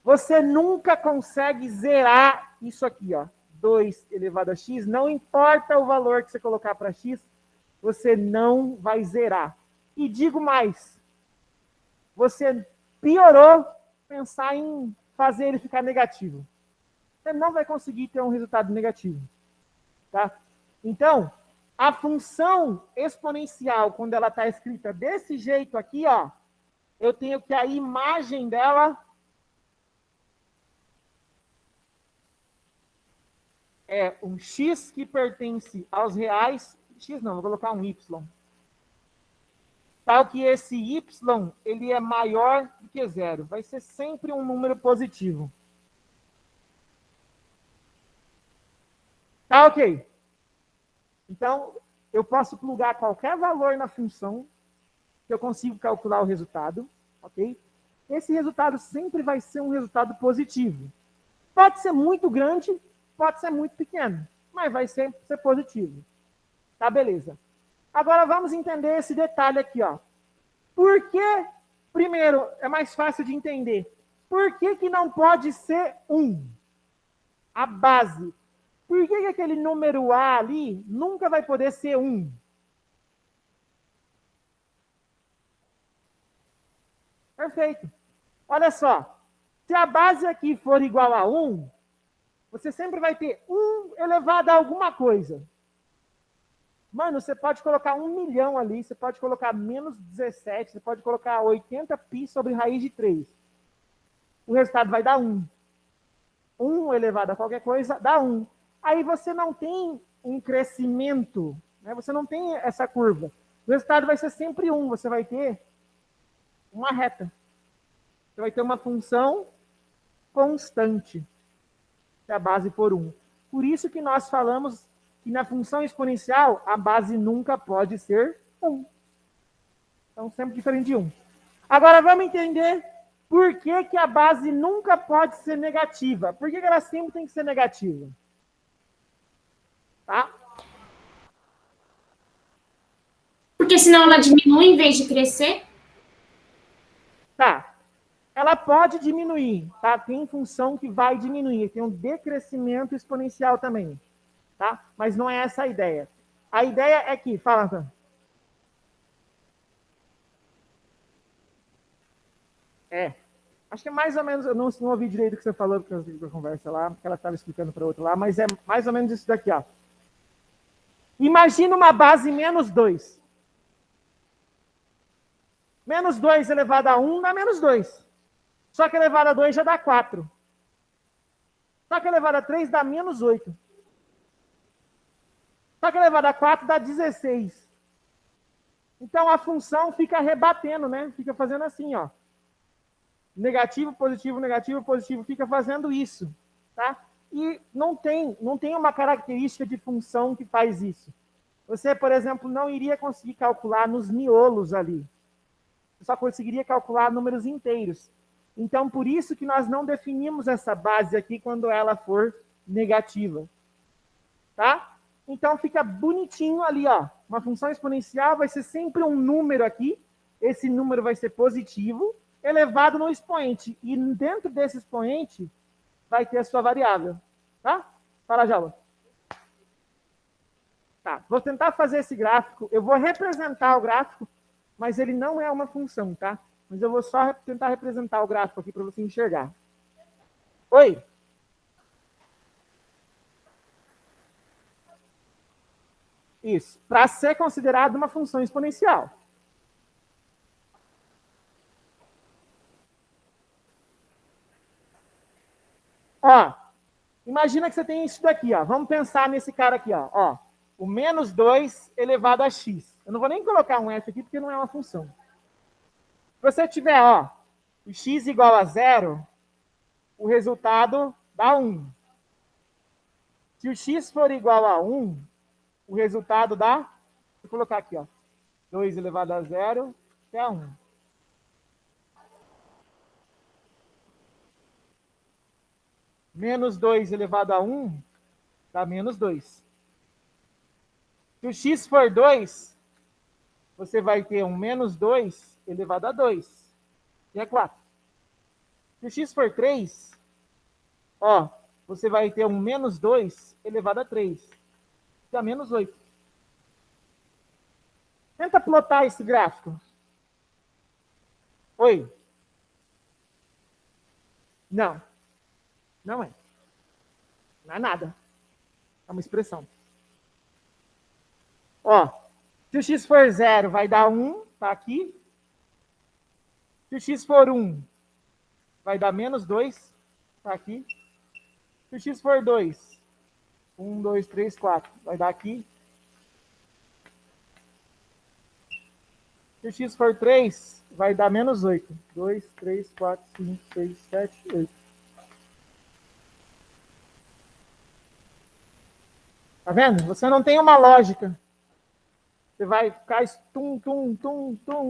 Você nunca consegue zerar isso aqui, ó. 2 elevado a x, não importa o valor que você colocar para x, você não vai zerar. E digo mais, você piorou pensar em fazer ele ficar negativo. Você não vai conseguir ter um resultado negativo. Tá? Então, a função exponencial, quando ela está escrita desse jeito aqui, ó, eu tenho que a imagem dela é um x que pertence aos reais. X não, vou colocar um y. Tal que esse y, ele é maior do que zero. Vai ser sempre um número positivo. Tá ok. Então, eu posso plugar qualquer valor na função, que eu consigo calcular o resultado, ok? Esse resultado sempre vai ser um resultado positivo. Pode ser muito grande, pode ser muito pequeno, mas vai sempre ser positivo. Tá, beleza. Agora vamos entender esse detalhe aqui, ó. Por que, primeiro, é mais fácil de entender. Por que não pode ser 1? A base. Por que aquele número A ali nunca vai poder ser 1? Perfeito. Olha só. Se a base aqui for igual a 1, você sempre vai ter 1 elevado a alguma coisa. Mano, você pode colocar 1 milhão ali, você pode colocar menos 17, você pode colocar 80π sobre raiz de 3. O resultado vai dar 1. 1 elevado a qualquer coisa dá 1. Aí você não tem um crescimento, né? Você não tem essa curva. O resultado vai ser sempre 1. Você vai ter uma reta. Você vai ter uma função constante, se a base for 1. Por isso que nós falamos que na função exponencial, a base nunca pode ser 1. Então, sempre diferente de 1. Agora, vamos entender por que a base nunca pode ser negativa. Por que ela sempre tem que ser negativa? Tá? Porque senão ela diminui em vez de crescer? Tá. Ela pode diminuir, tá? Tem função que vai diminuir. Tem um decrescimento exponencial também. Tá? Mas não é essa a ideia. A ideia é que... Fala, Antônio. Acho que é mais ou menos... Eu não ouvi direito o que você falou da conversa lá, porque ela estava explicando para outra lá, mas é mais ou menos isso daqui, ó. Imagina uma base menos 2. Menos 2 elevado a 1 dá menos 2. Só que elevado a 2 já dá 4. Só que elevado a 3 dá menos 8. Só que elevado a 4 dá 16. Então, a função fica rebatendo, né? Fica fazendo assim, ó. Negativo, positivo, fica fazendo isso, tá? E não tem uma característica de função que faz isso. Você, por exemplo, não iria conseguir calcular nos miolos ali. Você só conseguiria calcular números inteiros. Então, por isso que nós não definimos essa base aqui quando ela for negativa. Tá? Então, fica bonitinho ali, ó. Uma função exponencial vai ser sempre um número aqui. Esse número vai ser positivo, elevado no expoente. E dentro desse expoente, vai ter a sua variável. Tá? Fala, Java. Tá, vou tentar fazer esse gráfico. Eu vou representar o gráfico mas ele não é uma função, tá? Mas eu vou só tentar representar o gráfico aqui para você enxergar. Oi? Isso, para ser considerado uma função exponencial. Ó, imagina que você tem isso daqui, ó. Vamos pensar nesse cara aqui, ó. O menos 2 elevado a x. Eu não vou nem colocar um f aqui porque não é uma função. Se você tiver, ó, o x igual a 0, o resultado dá 1. Se o x for igual a 1, o resultado dá, vou colocar aqui, ó, 2 elevado a 0 é 1. Menos 2 elevado a 1 dá menos 2. Se o x for 2, você vai ter um menos 2 elevado a 2, que é 4. Se o x for 3, ó, você vai ter um menos 2 elevado a 3, que dá menos 8. Tenta plotar esse gráfico. Oi? Não. Não é. Não é nada. É uma expressão. Ó, se o x for 0, vai dar 1, tá aqui. Se o x for 1, vai dar menos 2, tá aqui. Se o x for 2, 1, 2, 3, 4, vai dar aqui. Se o x for 3, vai dar menos 8. 2, 3, 4, 5, 6, 7, 8. Tá vendo? Você não tem uma lógica. Você vai ficar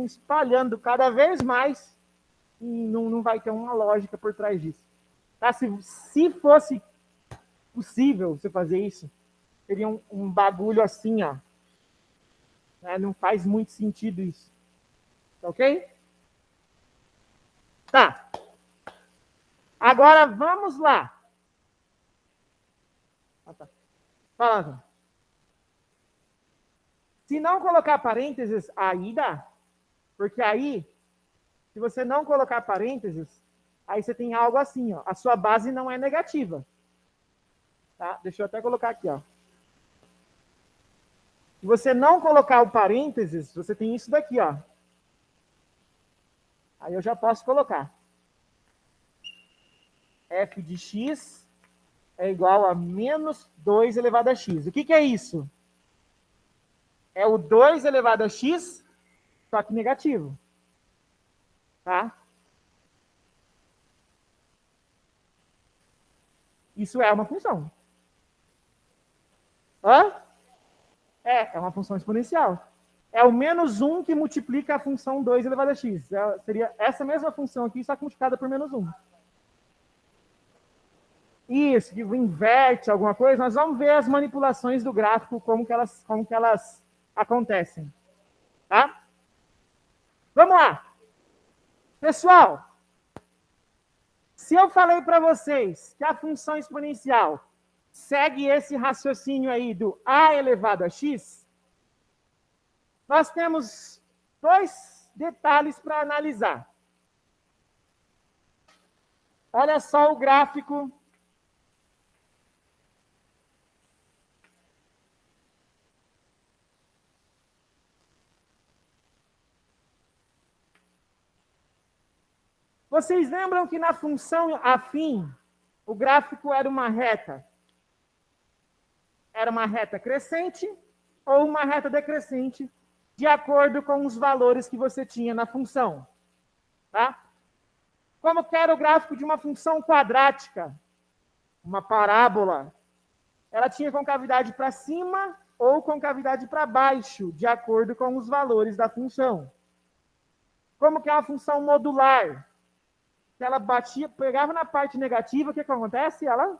espalhando cada vez mais e não vai ter uma lógica por trás disso. Tá? Se fosse possível você fazer isso, seria um bagulho assim, ó. Não faz muito sentido isso. Tá ok? Tá. Agora vamos lá. Tá. Fala. Se não colocar parênteses, aí dá. Porque aí, se você não colocar parênteses, aí você tem algo assim, ó. A sua base não é negativa. Tá? Deixa eu até colocar aqui, ó. Se você não colocar o parênteses, você tem isso daqui, ó. Aí eu já posso colocar. F de x é igual a menos 2 elevado a x. O que é isso? É o 2 elevado a x, só que negativo. Tá? Isso é uma função. Hã? É uma função exponencial. É o menos 1 que multiplica a função 2 elevado a x. Seria essa mesma função aqui, só que multiplicada por menos 1. Isso, que inverte alguma coisa. Nós vamos ver as manipulações do gráfico, como que elas acontecem. Tá? Vamos lá. Pessoal, se eu falei para vocês que a função exponencial segue esse raciocínio aí do a elevado a x, nós temos 2 detalhes para analisar. Olha só o gráfico. Vocês lembram que na função afim, o gráfico era uma reta? Era uma reta crescente ou uma reta decrescente, de acordo com os valores que você tinha na função. Tá? Como que era o gráfico de uma função quadrática? Uma parábola. Ela tinha concavidade para cima ou concavidade para baixo, de acordo com os valores da função. Como que é uma função modular? Se ela pegava na parte negativa, o que acontece? Ela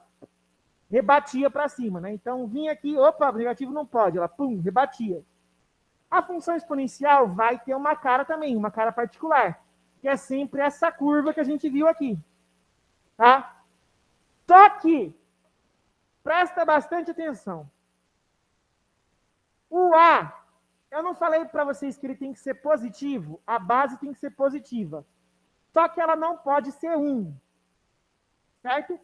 rebatia para cima, né? Então, vinha aqui, opa, negativo não pode, ela, pum, rebatia. A função exponencial vai ter uma cara também, uma cara particular, que é sempre essa curva que a gente viu aqui. Tá? Só que, presta bastante atenção. O A Eu não falei para vocês que ele tem que ser positivo? A base tem que ser positiva. Só que ela não pode ser 1. Certo?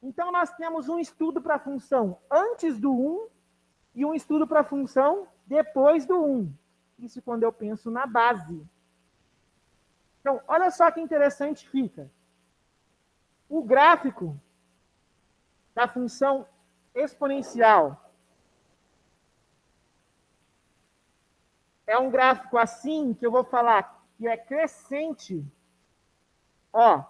Então, nós temos um estudo para a função antes do 1 e um estudo para a função depois do 1. Isso quando eu penso na base. Então, olha só que interessante fica. O gráfico da função exponencial é um gráfico assim que eu vou falar que é crescente. Ó.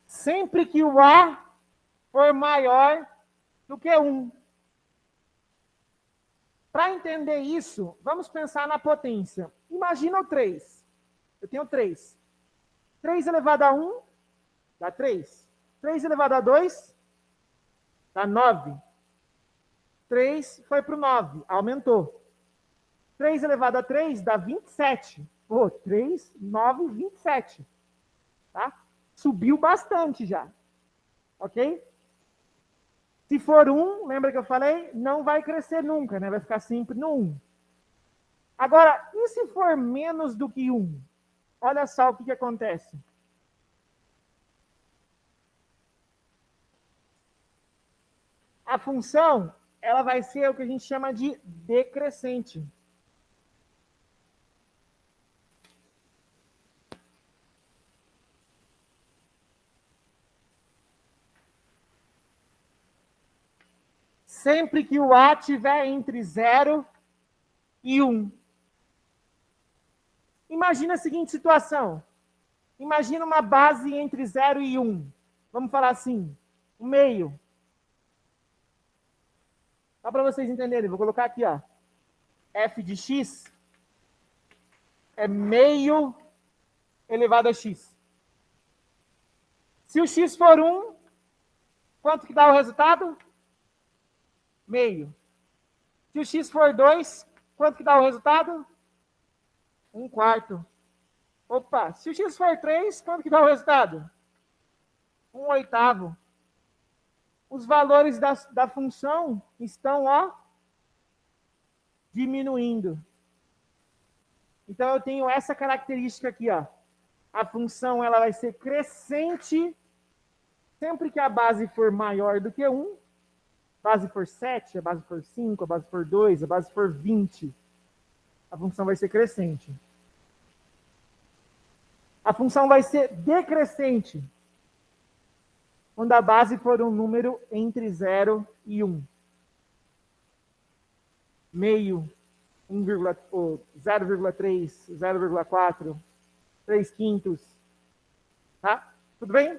Sempre que o A for maior do que 1. Para entender isso, vamos pensar na potência. Imagina o 3. Eu tenho 3. 3 elevado a 1 dá 3. 3 elevado a 2 dá 9. 3 foi para o 9, aumentou. 3 elevado a 3 dá 27. Pô, 3, 9, 27. Tá? Subiu bastante já. Ok? Se for 1, lembra que eu falei? Não vai crescer nunca, né? Vai ficar sempre no 1. Agora, e se for menos do que 1? Olha só o que acontece. A função, ela vai ser o que a gente chama de decrescente. Sempre que o A estiver entre 0 e 1. Imagina a seguinte situação. Imagina uma base entre 0 e 1. Vamos falar assim, o meio. Só para vocês entenderem, vou colocar aqui, ó. F de x é meio elevado a x. Se o x for 1, quanto que dá o resultado? Meio. Se o x for 2, quanto que dá o resultado? 1/4. Opa, se o x for 3, quanto que dá o resultado? 1/8. Os valores da função estão, ó, diminuindo. Então, eu tenho essa característica aqui, ó. A função ela vai ser crescente sempre que a base for maior do que 1. A base for 7, a base for 5, a base for 2, a base for 20. A função vai ser crescente. A função vai ser decrescente quando a base for um número entre 0 e 1. Meio, 0,3, 0,4, 3/5. Tá? Tudo bem?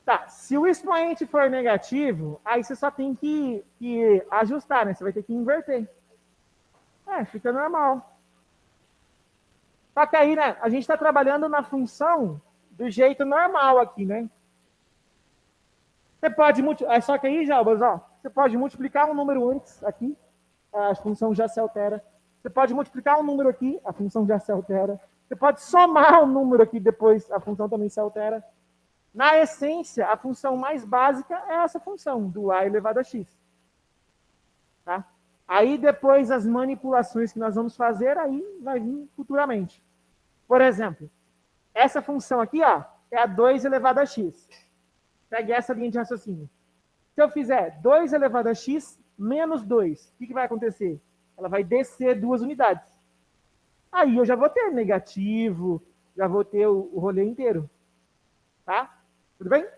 Tá, se o expoente for negativo, aí você só tem que ajustar, né? Você vai ter que inverter. Fica normal. Só que aí, né, a gente está trabalhando na função do jeito normal aqui, né? Você pode multiplicar, só que aí, Jarbas, ó, você pode multiplicar um número antes aqui, a função já se altera. Você pode multiplicar um número aqui, a função já se altera. Você pode somar um número aqui depois, a função também se altera. Na essência, a função mais básica é essa função, do A elevado a x. Tá? Aí depois as manipulações que nós vamos fazer, aí vai vir futuramente. Por exemplo, essa função aqui, ó, é a 2 elevado a x. Pegue essa linha de raciocínio. Se eu fizer 2 elevado a x menos 2, o que vai acontecer? Ela vai descer 2 unidades. Aí eu já vou ter negativo, já vou ter o rolê inteiro. Tá? Tudo bem?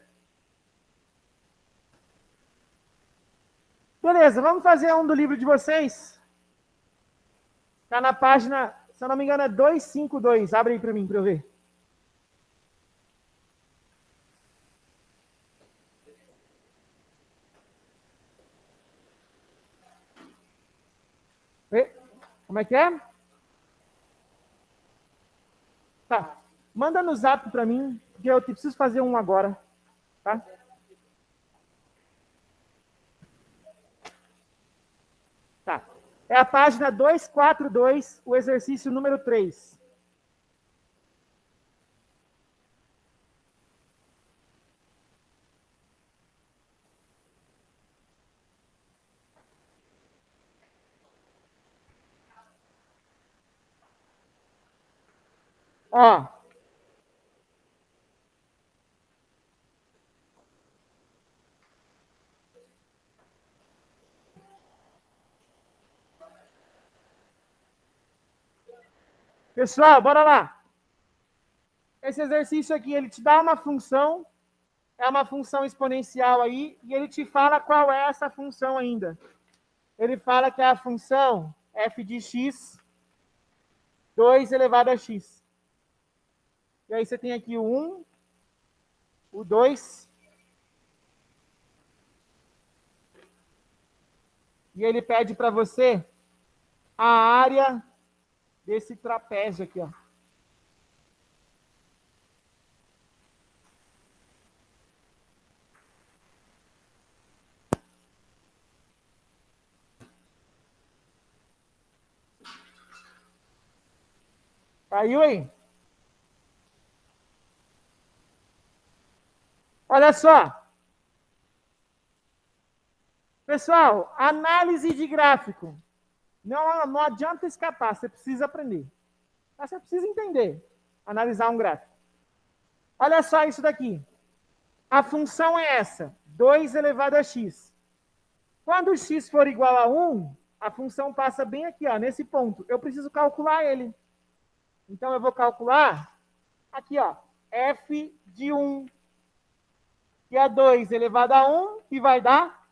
Beleza, vamos fazer um do livro de vocês. Está na página, se eu não me engano, é 252. Abre aí para mim, para eu ver. Como é que é? Tá. Manda no zap para mim, porque eu preciso fazer um agora. Tá? Tá. É a página 242, o exercício número 3. Ó. Pessoal, bora lá. Esse exercício aqui, ele te dá uma função, é uma função exponencial aí, e ele te fala qual é essa função ainda. Ele fala que é a função f de x, 2 elevado a x. E aí você tem aqui o 1, o 2, e ele pede para você a área desse trapézio aqui, ó. Caiu aí? Olha só. Pessoal, análise de gráfico. Não adianta escapar, você precisa aprender. Mas você precisa entender, analisar um gráfico. Olha só isso daqui. A função é essa, 2 elevado a x. Quando x for igual a 1, a função passa bem aqui, ó, nesse ponto. Eu preciso calcular ele. Então, eu vou calcular aqui, ó, f de 1, que é 2 elevado a 1, que vai dar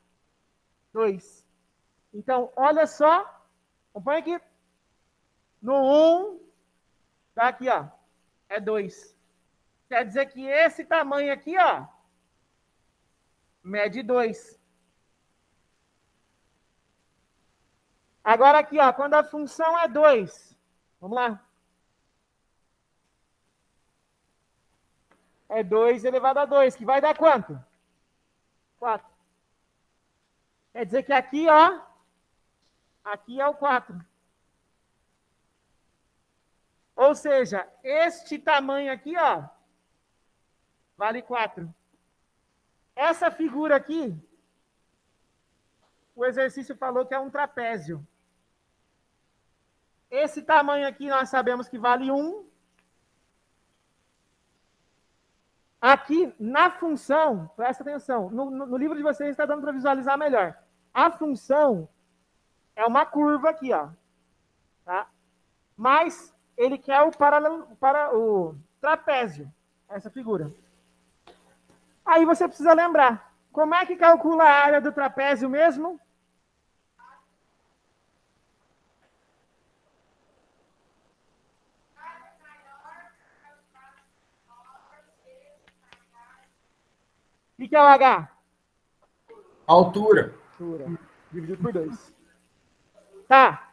2. Então, olha só, acompanha aqui. No 1, tá aqui, ó, é 2. Quer dizer que esse tamanho aqui, ó, mede 2. Agora aqui, ó, quando a função é 2, vamos lá. É 2 elevado a 2, que vai dar quanto? 4. Quer dizer que aqui, ó, aqui é o 4. Ou seja, este tamanho aqui, ó, vale 4. Essa figura aqui, o exercício falou que é um trapézio. Esse tamanho aqui nós sabemos que vale 1. Aqui, na função, presta atenção, no livro de vocês está dando para visualizar melhor. A função é uma curva aqui, ó. Tá? Mas ele quer o paralelo para o trapézio, essa figura. Aí você precisa lembrar, como é que calcula a área do trapézio mesmo? O que é o H? Altura. Altura. Dividido por 2. Tá.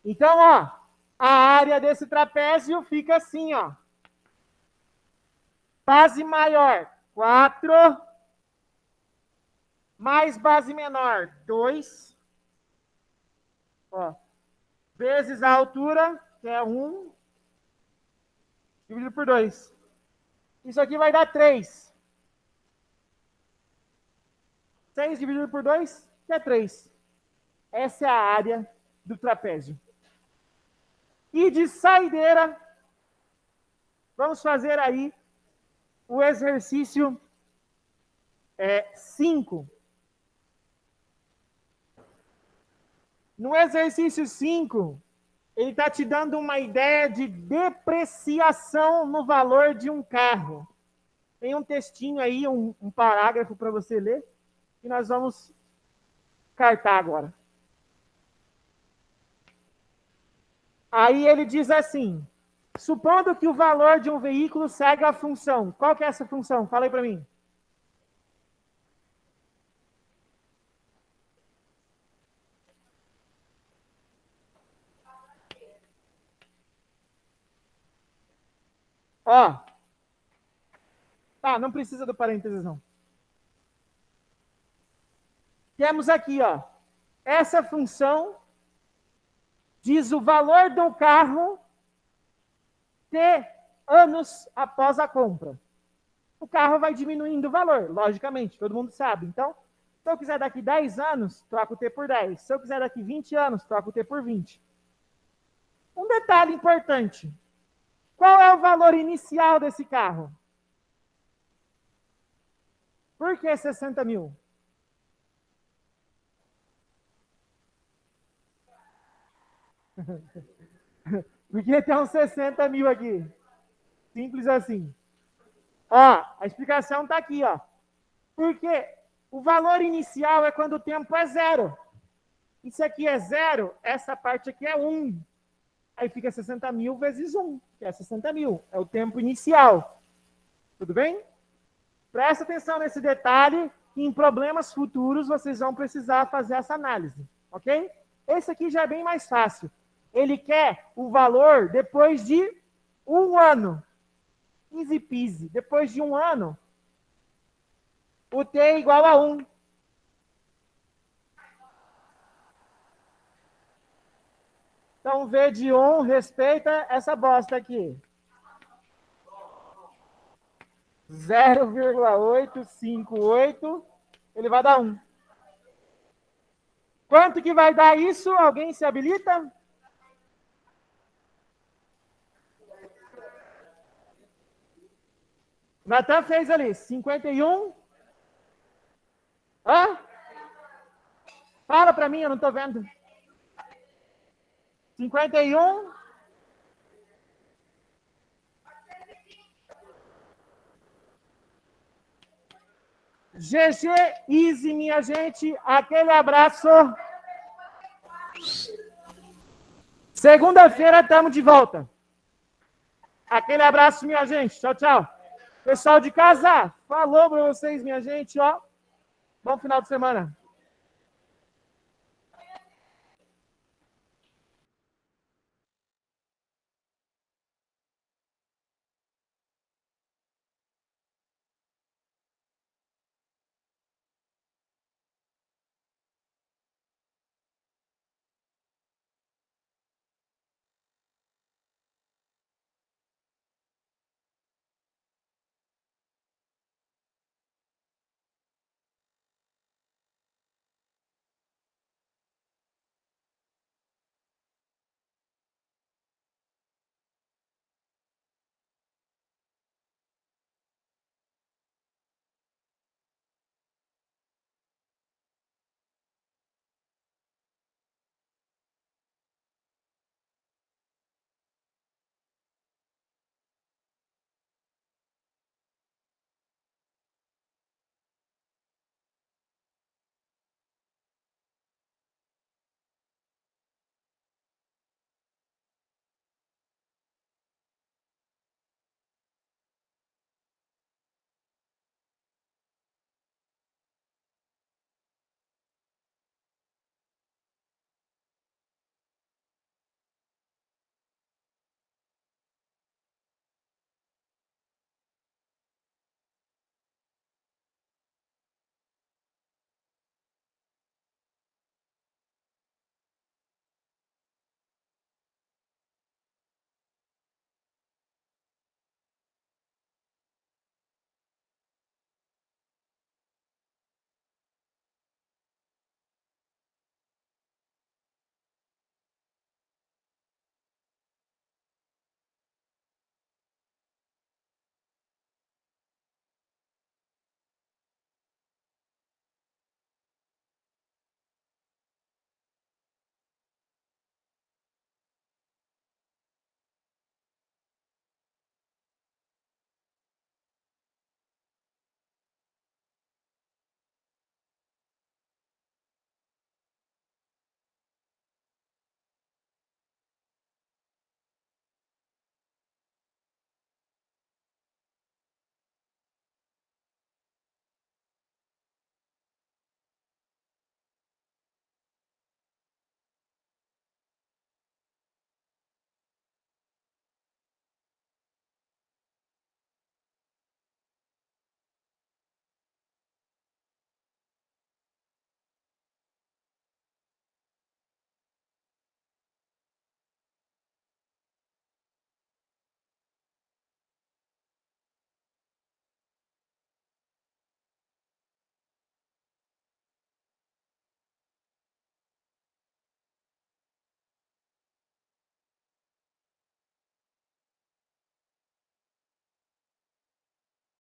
Então, ó, a área desse trapézio fica assim, ó. Base maior, 4. Mais base menor, 2. Ó. Vezes a altura, que é 1. Dividido por 2. Isso aqui vai dar 3. 6 dividido por 2, que é 3. Essa é a área do trapézio. E de saideira, vamos fazer aí o exercício 5. No exercício 5, ele está te dando uma ideia de depreciação no valor de um carro. Tem um textinho aí, um parágrafo para você ler, que nós vamos cartar agora. Aí ele diz assim, supondo que o valor de um veículo segue a função. Qual que é essa função? Fala aí para mim. Ó. Tá, não precisa do parênteses, não. Temos aqui, ó. Essa função diz o valor do carro T anos após a compra. O carro vai diminuindo o valor, logicamente, todo mundo sabe. Então, se eu quiser daqui 10 anos, troco o T por 10. Se eu quiser daqui 20 anos, troco o T por 20. Um detalhe importante. Qual é o valor inicial desse carro? Por que 60 mil? Porque tem uns 60 mil aqui. Simples assim. Ó, a explicação está aqui, ó. Porque o valor inicial é quando o tempo é 0. Isso aqui é 0, essa parte aqui é 1. Aí fica 60 mil vezes 1, que é 60 mil. É o tempo inicial. Tudo bem? Presta atenção nesse detalhe, que em problemas futuros vocês vão precisar fazer essa análise. Ok? Esse aqui já é bem mais fácil. Ele quer o valor depois de 1 ano. Easy peasy. Depois de 1 ano, o T é igual a 1. Então, V de 1 respeita essa bosta aqui. 0,858, ele vai dar 1. Quanto que vai dar isso? Alguém se habilita? Natan fez ali, 51. Hã? Fala para mim, eu não estou vendo. 51. GG, easy, minha gente. Aquele abraço. Segunda-feira estamos de volta. Aquele abraço, minha gente. Tchau, tchau. Pessoal de casa, falou para vocês, minha gente. Ó, bom final de semana.